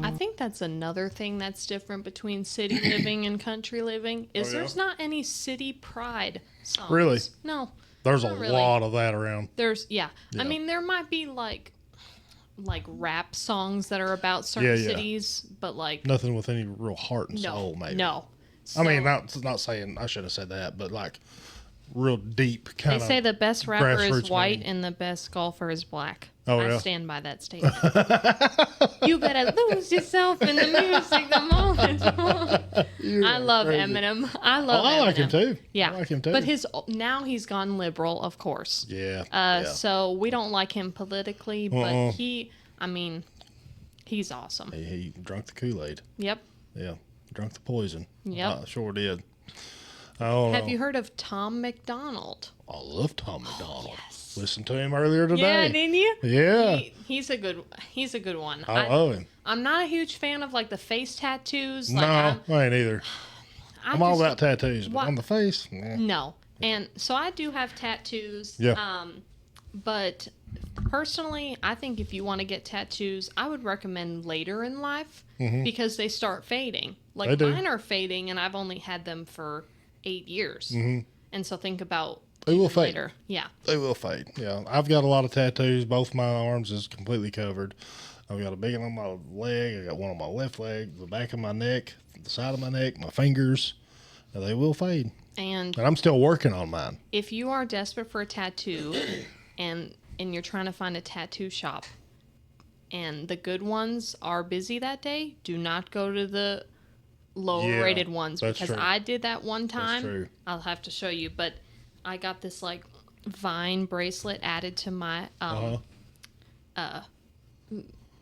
I think that's another thing that's different between city living and country living is there's not any city pride songs. Really? No. There's a really. lot of that around. Yeah. I mean, there might be like rap songs that are about certain cities, but like nothing with any real heart and soul, maybe. No. I mean, not saying I should have said that, but like real deep kind of. They say the best rapper is white meaning. and the best golfer is black. Oh, I yeah? stand by that statement. You better lose yourself in the music the moment. I love crazy. Eminem. I love Eminem. I like him too. Yeah. I like him too. But now he's gone liberal, of course. Yeah. So we don't like him politically, but he's awesome. He drunk the Kool-Aid. Yep. Yeah. Drunk the poison. Yep. Sure did. Have you heard of Tom McDonald? I love Tom McDonald. Yes. Listened to him earlier today. Yeah, didn't you? Yeah. He's a good one. I love him. I'm not a huge fan of like the face tattoos. No, I ain't either. I'm all about tattoos, but on the face, no. And so I do have tattoos. Yeah. But personally, I think if you want to get tattoos, I would recommend later in life because they start fading. Like mine are fading, and I've only had them for 8 years. And so think about they will fade. Later. Yeah. They will fade. Yeah. I've got a lot of tattoos. Both my arms is completely covered. I've got a big one on my leg. I got one on my left leg, the back of my neck, the side of my neck, my fingers. And they will fade. And I'm still working on mine. If you are desperate for a tattoo and you're trying to find a tattoo shop and the good ones are busy that day, do not go to the lower rated ones because true. I did that one time. That's true. I'll have to show you, but I got this like vine bracelet added to my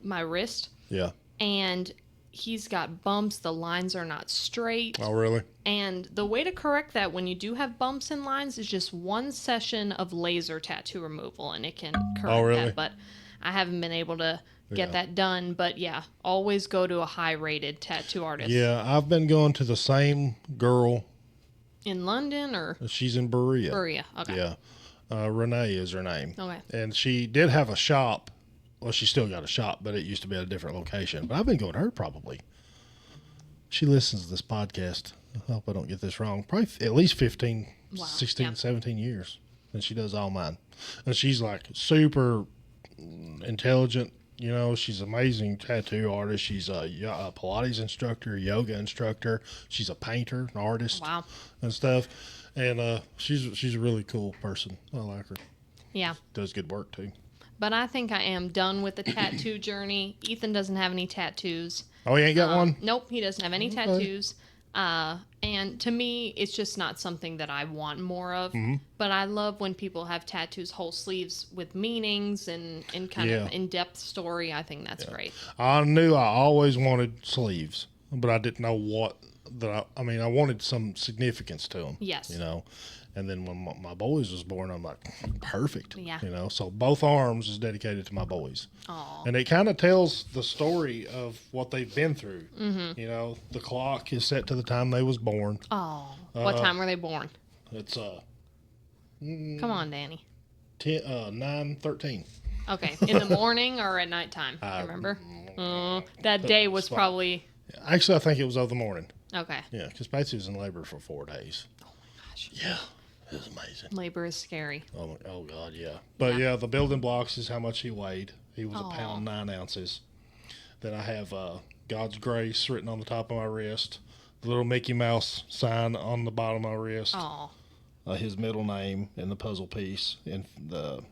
my wrist. Yeah. And he's got bumps. The lines are not straight. Oh, really? And the way to correct that when you do have bumps and lines is just one session of laser tattoo removal, and it can correct that. But I haven't been able to get that done. But yeah, always go to a high-rated tattoo artist. Yeah, I've been going to the same girl. In London or? She's in Berea. Berea, okay. Yeah. Renee is her name. Okay. And she did have a shop. Well, she still got a shop, but it used to be at a different location. But I've been going to her probably. She listens to this podcast. I hope I don't get this wrong. Probably at least 15, 16, 17 years. And she does all mine. And she's like super intelligent. You know, she's an amazing tattoo artist. She's a Pilates instructor, yoga instructor. She's a painter, an artist, and stuff. And she's a really cool person. I like her. Yeah. Does good work, too. But I think I am done with the tattoo journey. Ethan doesn't have any tattoos. Oh, he ain't got one? Nope, he doesn't have any tattoos. And to me, it's just not something that I want more of. But I love when people have tattoos, whole sleeves with meanings and kind of in-depth story. I think that's great. I knew I always wanted sleeves, but I didn't know what. I wanted some significance to them. Yes. You know. And then when my boys was born, I'm like, perfect. Yeah. You know, so both arms is dedicated to my boys. Aww. And it kind of tells the story of what they've been through. You know, the clock is set to the time they was born. Oh. What time were they born? It's come on, Danny. 9:13. Okay. In the morning or at nighttime? Remember? That day was probably. Actually, I think it was of the morning. Okay. Yeah, because Patsy was in labor for 4 days. Oh my gosh. Yeah. It was amazing. Labor is scary. Oh God, yeah. But yeah, the building blocks is how much he weighed. He was 1 pound 9 ounces. Then I have God's Grace written on the top of my wrist. The little Mickey Mouse sign on the bottom of my wrist. His middle name and the puzzle piece and the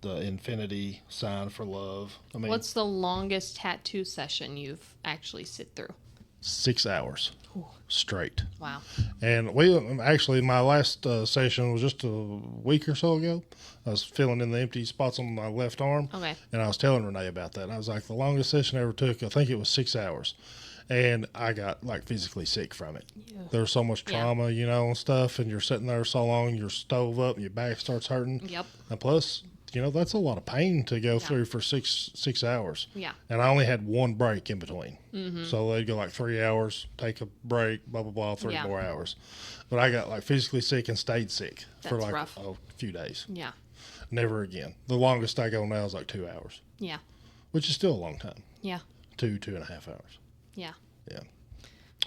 infinity sign for love. I mean, what's the longest tattoo session you've actually sit through? 6 hours. Ooh. Straight. Wow. And my last session was just a week or so ago. I was filling in the empty spots on my left arm. Okay. And I was telling Renee about that. And I was like, the longest session I ever took, I think it was 6 hours. And I got like physically sick from it. Yeah. There was so much trauma, you know, and stuff. And you're sitting there so long, you're stove up and your back starts hurting. Yep. And plus, you know, that's a lot of pain to go through for six hours. Yeah. And I only had one break in between. So they'd go like 3 hours, take a break, blah, blah, blah, 3 more hours. But I got like physically sick and stayed sick for like a few days. Yeah. Never again. The longest I go now is like 2 hours. Yeah. Which is still a long time. Yeah. 2.5 hours. Yeah. Yeah.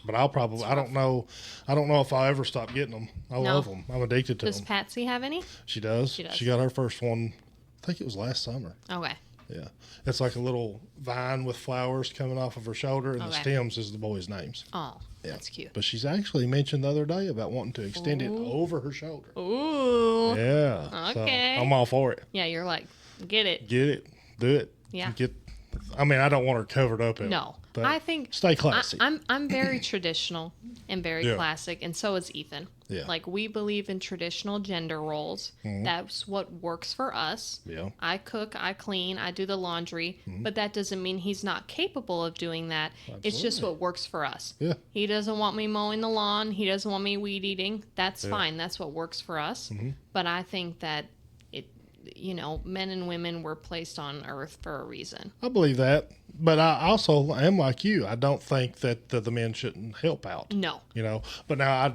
But I don't know if I'll ever stop getting them. I love them. I'm addicted to them. Does Patsy have any? She does. She got her first one, I think it was last summer. Okay. Yeah. It's like a little vine with flowers coming off of her shoulder, and the stems is the boys' names. Oh, that's cute. But she's actually mentioned the other day about wanting to extend it over her shoulder. Ooh. Yeah. Okay. So I'm all for it. Yeah, you're like, get it. Get it. Do it. Yeah. I don't want her covered up. No. But I think stay classy. I'm very traditional and very classic, and so is Ethan. Yeah. Like, we believe in traditional gender roles. That's what works for us. Yeah. I cook, I clean, I do the laundry, but that doesn't mean he's not capable of doing that. Absolutely. It's just what works for us. Yeah. He doesn't want me mowing the lawn. He doesn't want me weed eating. That's fine. That's what works for us. But I think that men and women were placed on earth for a reason. I believe that. But I also am like you. I don't think that the men shouldn't help out. No. But now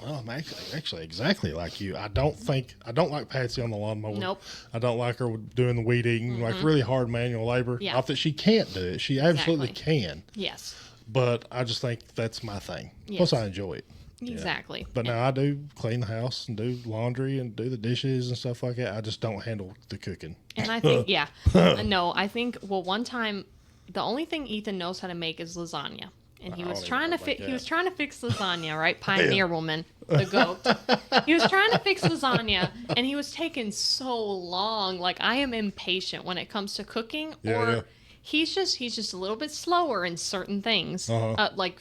I'm actually exactly like you. I don't like Patsy on the lawnmower. Nope. I don't like her doing the weed eating, like really hard manual labor. Yeah. Not that she can't do it. She absolutely can. Yes. But I just think that's my thing. Yes. Plus, I enjoy it. Exactly. But now I do clean the house and do laundry and do the dishes and stuff like that. I just don't handle the cooking. And I think, one time, the only thing Ethan knows how to make is lasagna. And he was trying to fix lasagna, right? Pioneer woman, the goat. He was trying to fix lasagna, and he was taking so long. Like, I am impatient when it comes to cooking, he's just a little bit slower in certain things, like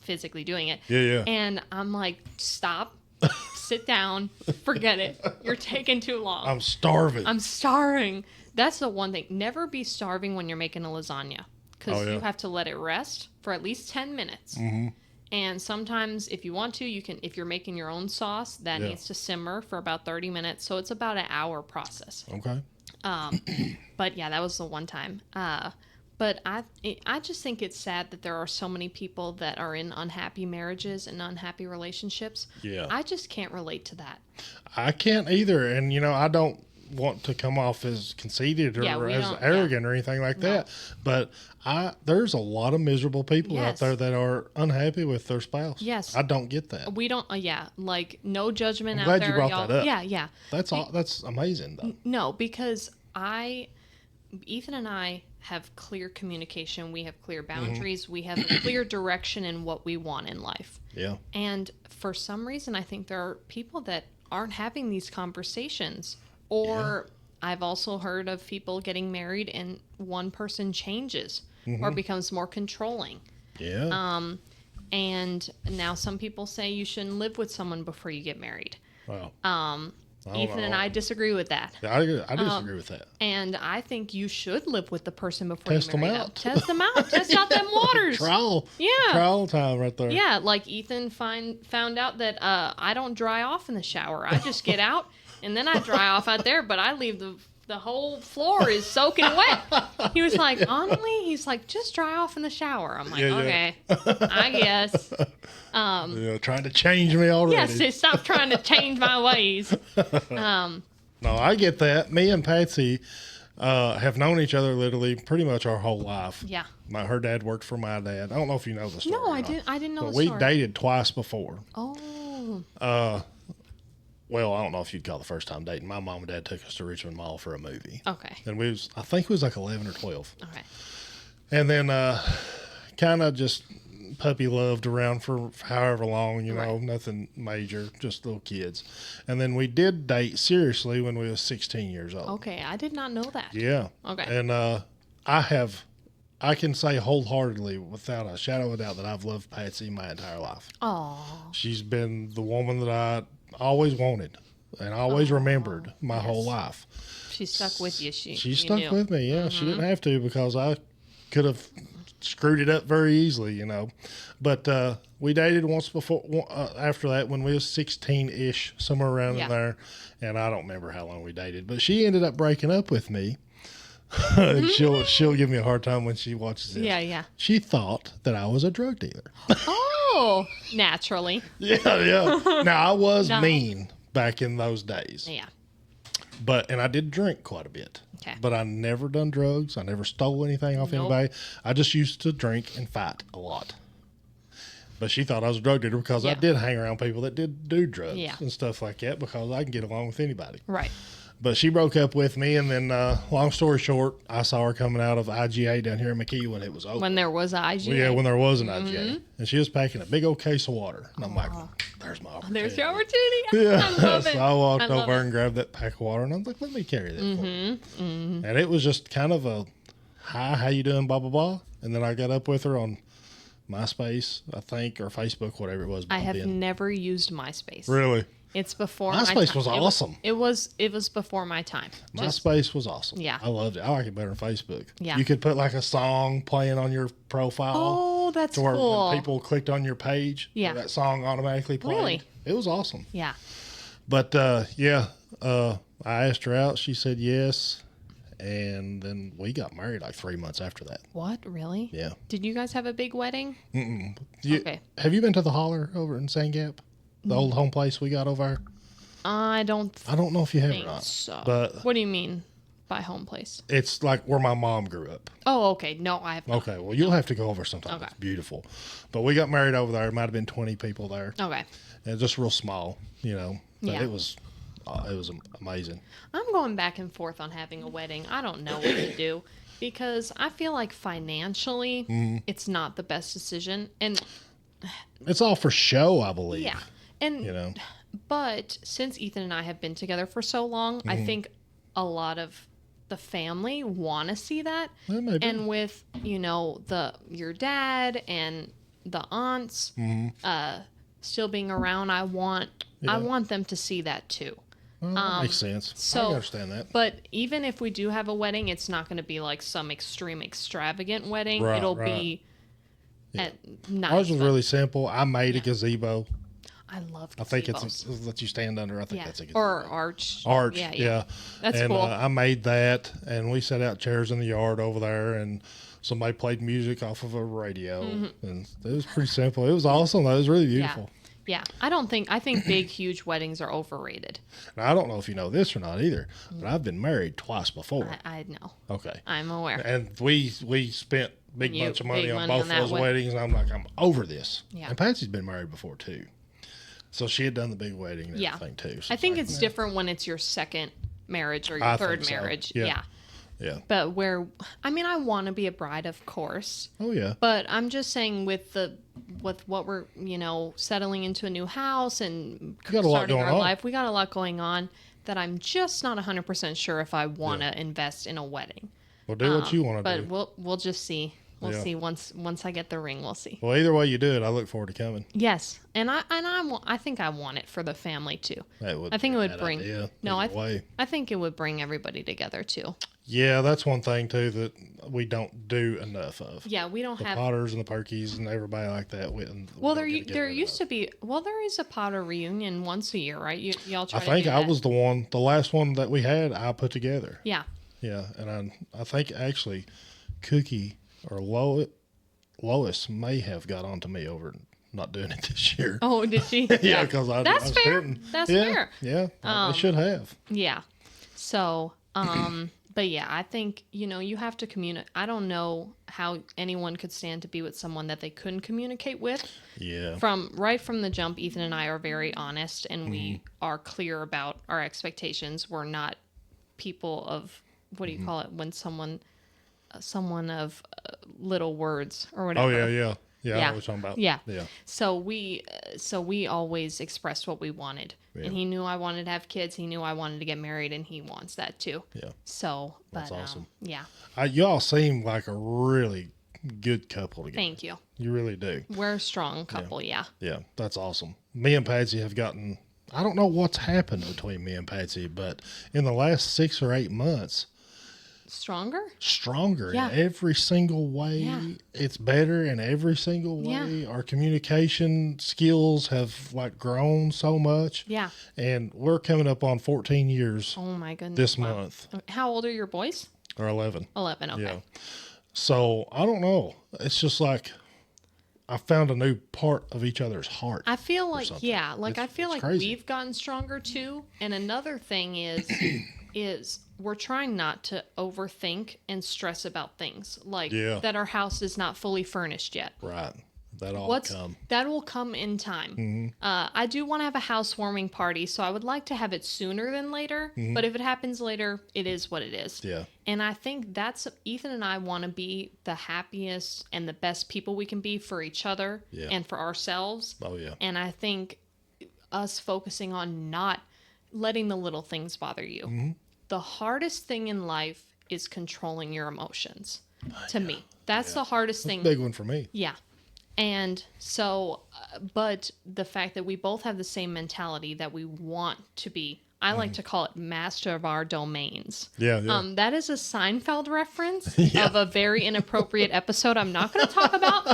physically doing it. Yeah. And I'm like, stop, sit down, forget it. You're taking too long. I'm starving. I'm starving. That's the one thing. Never be starving when you're making a lasagna, because you have to let it rest for at least 10 minutes. And sometimes, if you want to, you can. If you're making your own sauce, that needs to simmer for about 30 minutes. So it's about an hour process. Okay. But yeah, that was the one time. But I just think it's sad that there are so many people that are in unhappy marriages and unhappy relationships. Yeah. I just can't relate to that. I can't either. And, I don't want to come off as conceited or as arrogant or anything like that. But there's a lot of miserable people out there that are unhappy with their spouse. Yes. I don't get that. We don't, like, no judgment I'm out glad there. you brought that up. Yeah. That's amazing, though. No, because Ethan and I have clear communication. We have clear boundaries. We have a clear direction in what we want in life. Yeah. And for some reason, I think there are people that aren't having these conversations. Or I've also heard of people getting married and one person changes or becomes more controlling. Yeah. And now some people say you shouldn't live with someone before you get married. Wow. Ethan and I disagree with that. I disagree with that. And I think you should live with the person before Test you marry them out. Test them out. Test out them waters. Trial. Yeah. Trial time right there. Yeah, like Ethan found out that I don't dry off in the shower. I just get out and then I dry off out there, but I leave the whole floor is soaking wet. He was like, Onallee, he's like, just dry off in the shower. I'm like, okay, I guess. Trying to change me already. Yes, stop trying to change my ways. No, I get that. Me and Patsy have known each other literally pretty much our whole life. Yeah. Her dad worked for my dad. I don't know if you know the story. No, I didn't know but the we story. dated twice before. Oh. Well, I don't know if you'd call the first time dating. My mom and dad took us to Richmond Mall for a movie. Okay. And I think we was like 11 or 12. Okay. And then kind of just puppy loved around for however long, nothing major, just little kids. And then we did date seriously when we was 16 years old. Okay, I did not know that. Yeah. Okay. And I can say wholeheartedly, without a shadow of a doubt, that I've loved Patsy my entire life. Oh. She's been the woman that I always wanted and always remembered my whole life. She stuck with you. She stuck with me. Yeah, she didn't have to, because I could have screwed it up very easily, But we dated once before. After that, when we was 16-ish, somewhere around in there, and I don't remember how long we dated. But she ended up breaking up with me. And she'll give me a hard time when she watches this. Yeah. She thought that I was a drug dealer. Oh, naturally. Yeah. Now, I was mean back in those days. Yeah. And I did drink quite a bit. Okay. But I never done drugs. I never stole anything off anybody. I just used to drink and fight a lot. But she thought I was a drug dealer because I did hang around people that did do drugs and stuff like that, because I can get along with anybody. Right. But she broke up with me, and then, long story short, I saw her coming out of IGA down here in McKee when it was open. When there was IGA. Well, yeah, when there was an IGA. And she was packing a big old case of water. And I'm like, there's my opportunity. There's your opportunity. Yeah. I love it. So I walked over and grabbed that pack of water, and I was like, let me carry that for you. And it was just kind of a, hi, how you doing, blah, blah, blah. And then I got up with her on MySpace, I think, or Facebook, whatever it was. I have never used MySpace. Really? It's before MySpace was awesome. It was before my time. MySpace was awesome. Yeah. I loved it. I like it better than Facebook. Yeah. You could put like a song playing on your profile. Oh, that's to where cool. when people clicked on your page, that song automatically played. Really? It was awesome. Yeah. But I asked her out. She said yes. And then we got married like 3 months after that. What? Really? Yeah. Did you guys have a big wedding? Mm-mm. Okay. Have you been to the Holler over in Sand Gap? The old home place we got over there? I don't know if you have or think not. so. But what do you mean by home place? It's like where my mom grew up. Oh, okay. No, I have not. Okay. Well, you'll have to go over sometime. Okay. It's beautiful. But we got married over there. It might have been 20 people there. Okay. And just real small, you know. But Yeah. it was amazing. I'm going back and forth on having a wedding. I don't know what to do because I feel like financially it's not the best decision. And it's all for show, I believe. Yeah. And you know. But since Ethan and I have been together for so long, I think a lot of the family want to see that. Well, maybe. And with, you know, your dad and the aunts still being around, I want them to see that too. Well, that makes sense. So, I understand that. But even if we do have a wedding, it's not going to be like some extreme extravagant wedding. Right, It'll right. be nice. Ours was really simple. I made a gazebo. I love gazebos. I think it's that you stand under. I think that's a gazebo. Or arch. Arch, Yeah. yeah. That's and, cool. I made that, and we set out chairs in the yard over there, and somebody played music off of a radio, and it was pretty simple. It was awesome. It was really beautiful. Yeah, I think big, huge weddings are overrated. Now, I don't know if you know this or not either, but I've been married twice before. I know. Okay. I'm aware. And we spent big bunch of money on both those weddings, and I'm over this. Yeah. And Patsy's been married before too, so she had done the big wedding and everything too. So I think it's different when it's your second marriage or your third marriage. Yeah. But I want to be a bride, of course. Oh yeah. But I'm just saying with what we're, settling into a new house and starting our life, we got a lot going on that I'm just not 100% sure if I want to invest in a wedding. Well, do what you want to do. But we'll just see. We'll see once I get the ring. We'll see. Well, either way you do it, I look forward to coming. Yes, and I think I want it for the family too. I think it would bring. I think it would bring everybody together too. Yeah, that's one thing too that we don't do enough of. Yeah, we don't have the Potters and the Perkies and everybody like that. There used to be. Well, there is a Potter reunion once a year, right? Y'all try. I think I was the last one that we had. I put together. Yeah. Yeah, and I think actually, Cookie or Lois may have got onto me over not doing it this year. Oh, did she? Yeah, because that's fair. That's fair. Yeah, they should have. Yeah. So, but yeah, I think you have to communicate. I don't know how anyone could stand to be with someone that they couldn't communicate with. Yeah. From the jump, Ethan and I are very honest, and we are clear about our expectations. We're not people of what do you call it when someone of little words or whatever. Oh yeah. I know what you're talking about. Yeah. Yeah. So we always expressed what we wanted. Yeah. And he knew I wanted to have kids. He knew I wanted to get married, and he wants that too. Yeah. So, that's awesome. Yeah. Y'all seem like a really good couple together. Thank you. You really do. We're a strong couple, yeah. Yeah, that's awesome. Me and Patsy have gotten, I don't know what's happened between me and Patsy, but in the last 6 or 8 months, stronger in every single way. Yeah. It's better in every single way. Yeah. Our communication skills have grown so much. Yeah. And we're coming up on 14 years. Oh my goodness. This month. How old are your boys? They're 11. 11, okay. Yeah. So I don't know. It's just like I found a new part of each other's heart. I feel like, I feel like crazy. We've gotten stronger too. And another thing is we're trying not to overthink and stress about things that our house is not fully furnished yet. Right. That will come in time. Mm-hmm. I do want to have a housewarming party, so I would like to have it sooner than later. Mm-hmm. But if it happens later, it is what it is. Yeah. And I think Ethan and I want to be the happiest and the best people we can be for each other and for ourselves. Oh yeah. And I think us focusing on not letting the little things bother you. Mm-hmm. The hardest thing in life is controlling your emotions. To me, that's the hardest thing. Big one for me. Yeah. And so, but the fact that we both have the same mentality that we want to be, I like to call it master of our domains. Yeah. That is a Seinfeld reference of a very inappropriate episode I'm not going to talk about.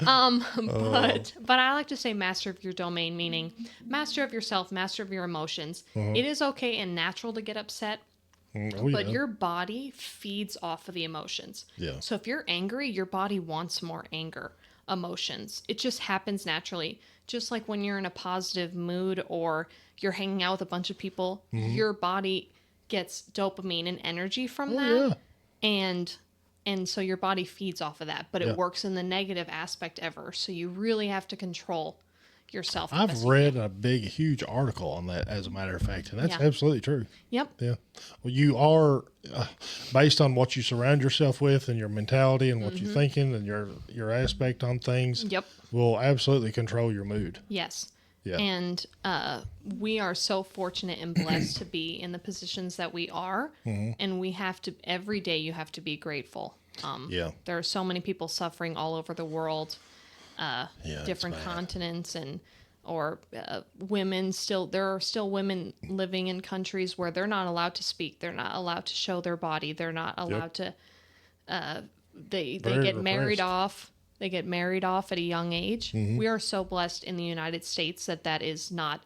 But I like to say master of your domain, meaning master of yourself, master of your emotions. It is okay and natural to get upset. But your body feeds off of the emotions. Yeah. So if you're angry, your body wants more anger emotions. It just happens naturally. Just like when you're in a positive mood or you're hanging out with a bunch of people, your body gets dopamine and energy from that. Yeah. And so your body feeds off of that, but it works in the negative aspect ever. So you really have to control yourself. I've read a huge article on that, as a matter of fact, and that's absolutely true. Yep. Yeah. Well, you are, based on what you surround yourself with and your mentality and what you're thinking and your aspect on things, will absolutely control your mood. Yes. Yeah. And we are so fortunate and blessed to be in the positions that we are, and we have to, every day you have to be grateful. There are so many people suffering all over the world. Different continents or women there are still women living in countries where they're not allowed to speak. They're not allowed to show their body. They're not allowed to, they get married off. They get married off at a young age. We are so blessed in the United States that is not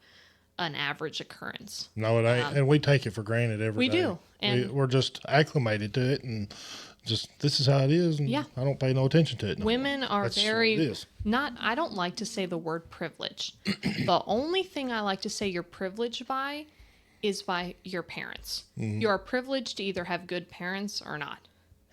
an average occurrence. No, it ain't. And we take it for granted every day. We do. And we're just acclimated to it and just, this is how it is, and I don't pay no attention to it. Women are very I don't like to say the word privilege. The only thing I like to say you're privileged by is by your parents. You are privileged to either have good parents or not.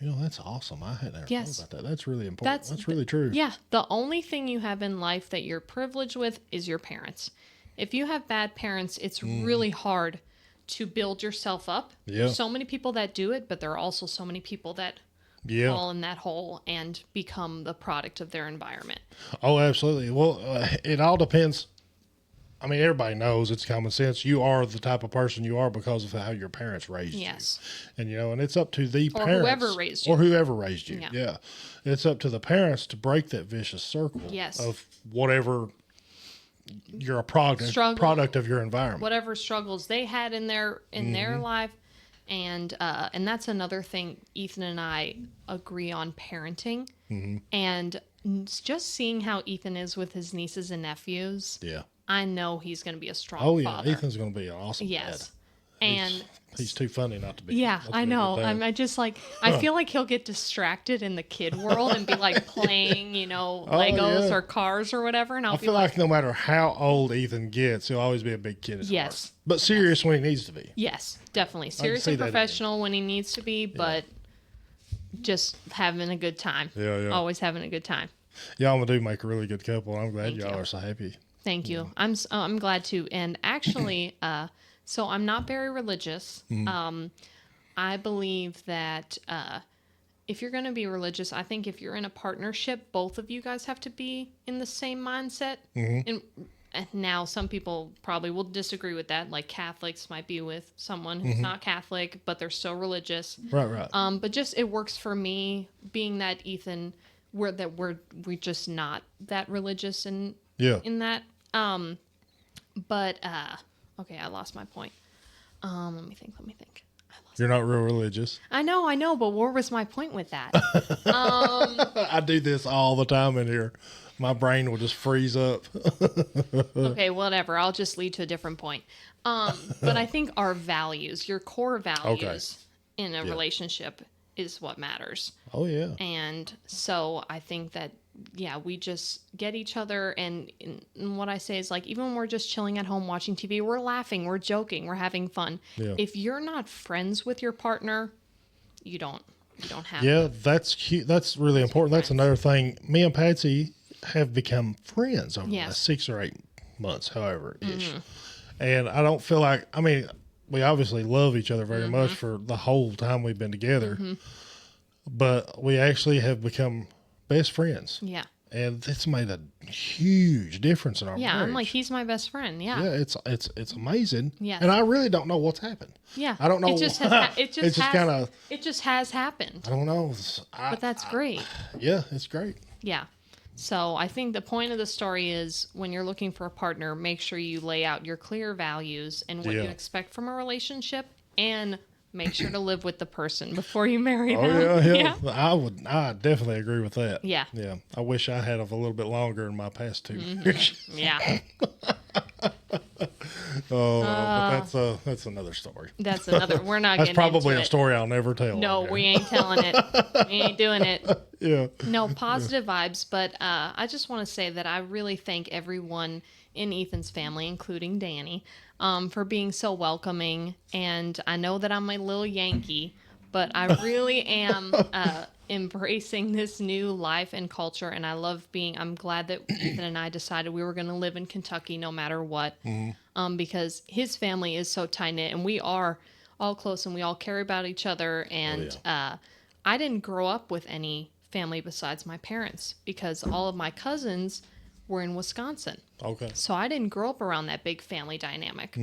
You know, that's awesome. I hadn't ever thought about that. That's really important. That's really true. Yeah. The only thing you have in life that you're privileged with is your parents. If you have bad parents, it's really hard to build yourself up. Yeah. There's so many people that do it, but there are also so many people that fall in that hole and become the product of their environment. Oh, absolutely. Well, it all depends. I mean, everybody knows it's common sense. You are the type of person you are because of how your parents raised you. Yes. And, and it's up to the parents. Or whoever raised you. Or whoever raised you. Yeah. It's up to the parents to break that vicious circle of whatever you're a product of your environment. Whatever struggles they had in their life. And that's another thing Ethan and I agree on parenting. And just seeing how Ethan is with his nieces and nephews. Yeah. I know he's going to be a strong father. Ethan's going to be an awesome dad. And he's too funny not to be. Yeah, I know. I just I feel like he'll get distracted in the kid world and be like playing, Legos or cars or whatever. And I feel like no matter how old Ethan gets, he'll always be a big kid. Yes. But serious when he needs to be. Yes, definitely. Serious and professional when he needs to be, but just having a good time. Yeah. Always having a good time. Y'all do make a really good couple. I'm glad y'all are so happy. Thank you. I'm glad too. And actually, so I'm not very religious. I believe that if you're going to be religious, I think if you're in a partnership, both of you guys have to be in the same mindset. And now some people probably will disagree with that. Like Catholics might be with someone who's not Catholic, but they're still religious. Right. But just it works for me, being that Ethan, we're just not that religious in that. Okay, I lost my point. Let me think. You're not real religious. I know, but where was my point with that? I do this all the time in here. My brain will just freeze up. Okay, whatever. I'll just lead to a different point. But I think our values, your core values in a relationship is what matters. Oh, yeah. And so I think that, we just get each other. And what I say is, like, even when we're just chilling at home watching TV, we're laughing, we're joking, we're having fun. Yeah. If you're not friends with your partner, you don't have. Yeah, that's cute. That's really important. That's another thing. Me and Patsy have become friends over the last 6 or 8 months, however ish. And I don't feel like, we obviously love each other very much for the whole time we've been together, but we actually have become best friends. Yeah. And it's made a huge difference in our marriage. Yeah, I'm like, he's my best friend. Yeah. Yeah, it's amazing. Yeah. And I really don't know what's happened. Yeah. I don't know. It just has happened. I don't know. But that's great. Yeah, it's great. Yeah. So I think the point of the story is when you're looking for a partner, make sure you lay out your clear values and what you expect from a relationship, and make sure to live with the person before you marry them. Yeah. I definitely agree with that. Yeah. Yeah. I wish I had a little bit longer in my past 2 years. Yeah. But that's another story. That's another. We're not. That's getting probably into a story I'll never tell. No, we ain't telling it. We ain't doing it. Yeah. No, positive vibes. But I just want to say that I really thank everyone in Ethan's family, including Danny, for being so welcoming. And I know that I'm a little Yankee, but I really am embracing this new life and culture. And I love I'm glad that Ethan and I decided we were going to live in Kentucky no matter what, because his family is so tight-knit, and we are all close, and we all care about each other. And I didn't grow up with any family besides my parents, because all of my cousins were in Wisconsin. Okay. So I didn't grow up around that big family dynamic.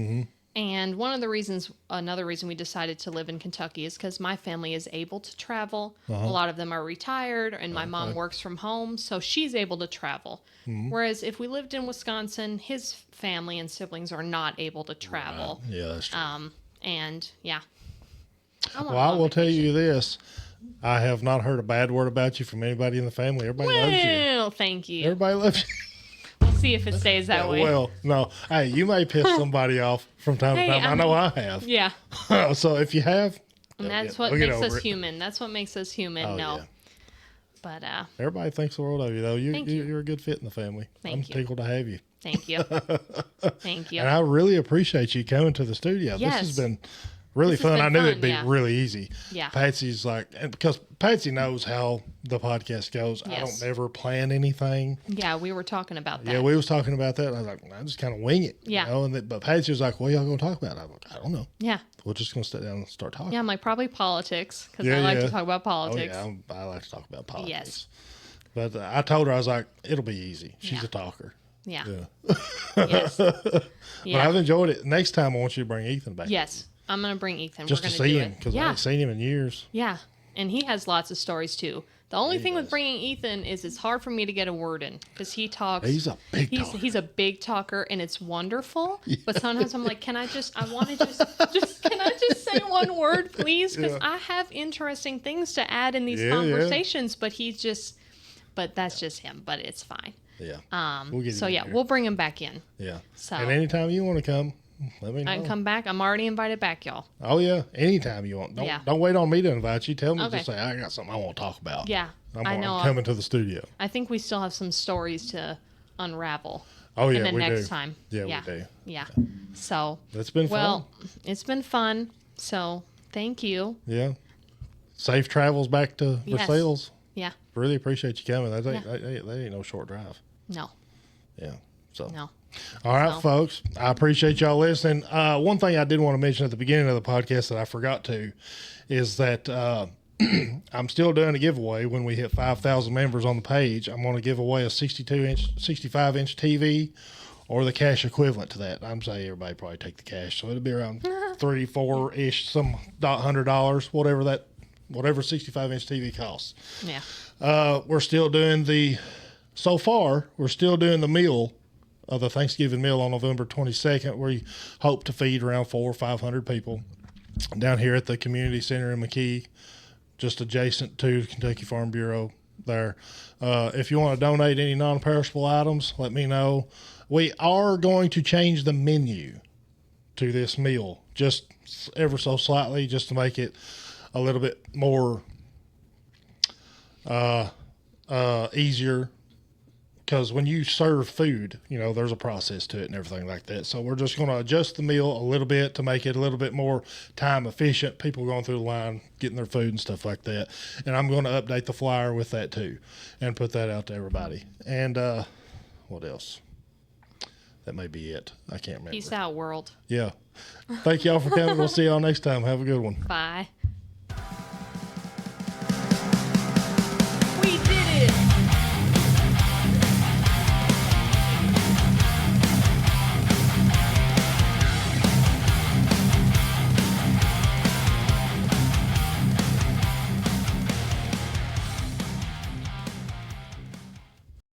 And another reason we decided to live in Kentucky is because my family is able to travel. A lot of them are retired, and my mom works from home, so she's able to travel. Whereas if we lived in Wisconsin, his family and siblings are not able to travel. Right. Yeah, that's true. And yeah. Well, I will tell you this. I have not heard a bad word about you from anybody in the family. Everybody loves you. Well, thank you. Everybody loves you. We'll see if it stays that way. Well, no. Hey, you may piss somebody off from time to time. I know I have. Yeah. So if you have. And that's what makes us human. That's what makes us human. Oh, no. Yeah. But everybody thinks the world of you, though. You're a good fit in the family. I'm tickled to have you. Thank you. Thank you. And I really appreciate you coming to the studio. Yes. This has been really fun. I knew it'd be really easy. Yeah. Patsy's like, and because Patsy knows how the podcast goes, I don't ever plan anything. Yeah, we were talking about that. Yeah, we was talking about that. And I was like, I just kind of wing it. Yeah. You know? But Patsy was like, what y'all going to talk about? I was like, I don't know. Yeah. We're just going to sit down and start talking. Yeah, I'm like, probably politics, because I like to talk about politics. Oh, yeah, I like to talk about politics. Yes. But I told her, I was like, it'll be easy. She's a talker. Yeah. Yes. Yeah. But I've enjoyed it. Next time, I want you to bring Ethan back. Yes. I'm going to bring Ethan. Just to see him, because I haven't seen him in years. Yeah. And he has lots of stories, too. The only thing with bringing Ethan is it's hard for me to get a word in, because he talks. He's a big talker. He's a big talker, and it's wonderful. Yeah. But sometimes I'm like, can I just say one word, please? Because I have interesting things to add in these conversations, but but that's just him. But it's fine. Yeah. We'll bring him back in. Yeah. So, and anytime you want to come, let me know. I can come back. I'm already invited back, y'all. Oh, yeah. Anytime you want. Don't wait on me to invite you. Tell me, just say, I got something I want to talk about. Yeah. I'm coming to the studio. I think we still have some stories to unravel. Oh, yeah, we do. Next time. Yeah, we do. Yeah. So. It's been fun. Well, it's been fun. So, thank you. Yeah. Safe travels back to Versailles. Yeah. Really appreciate you coming. That ain't no short drive. No. Yeah. So. No. All right, folks. I appreciate y'all listening. One thing I did want to mention at the beginning of the podcast that I forgot to is that I'm still doing a giveaway when we hit 5,000 members on the page. I'm going to give away a 65-inch TV or the cash equivalent to that. I'm saying everybody probably take the cash, so it'll be around $3-4-ish, some $100, whatever 65-inch TV costs. Yeah. We're still doing the meal. The Thanksgiving meal on November 22nd, where you hope to feed around 400 or 500 people down here at the community center in McKee, just adjacent to Kentucky Farm Bureau there. If you want to donate any non-perishable items, let me know. We are going to change the menu to this meal just ever so slightly, just to make it a little bit more easier. Because when you serve food, there's a process to it and everything like that. So we're just going to adjust the meal a little bit to make it a little bit more time efficient. People going through the line, getting their food and stuff like that. And I'm going to update the flyer with that too and put that out to everybody. And what else? That may be it. I can't remember. Peace out, world. Yeah. Thank y'all for coming. We'll see y'all next time. Have a good one. Bye.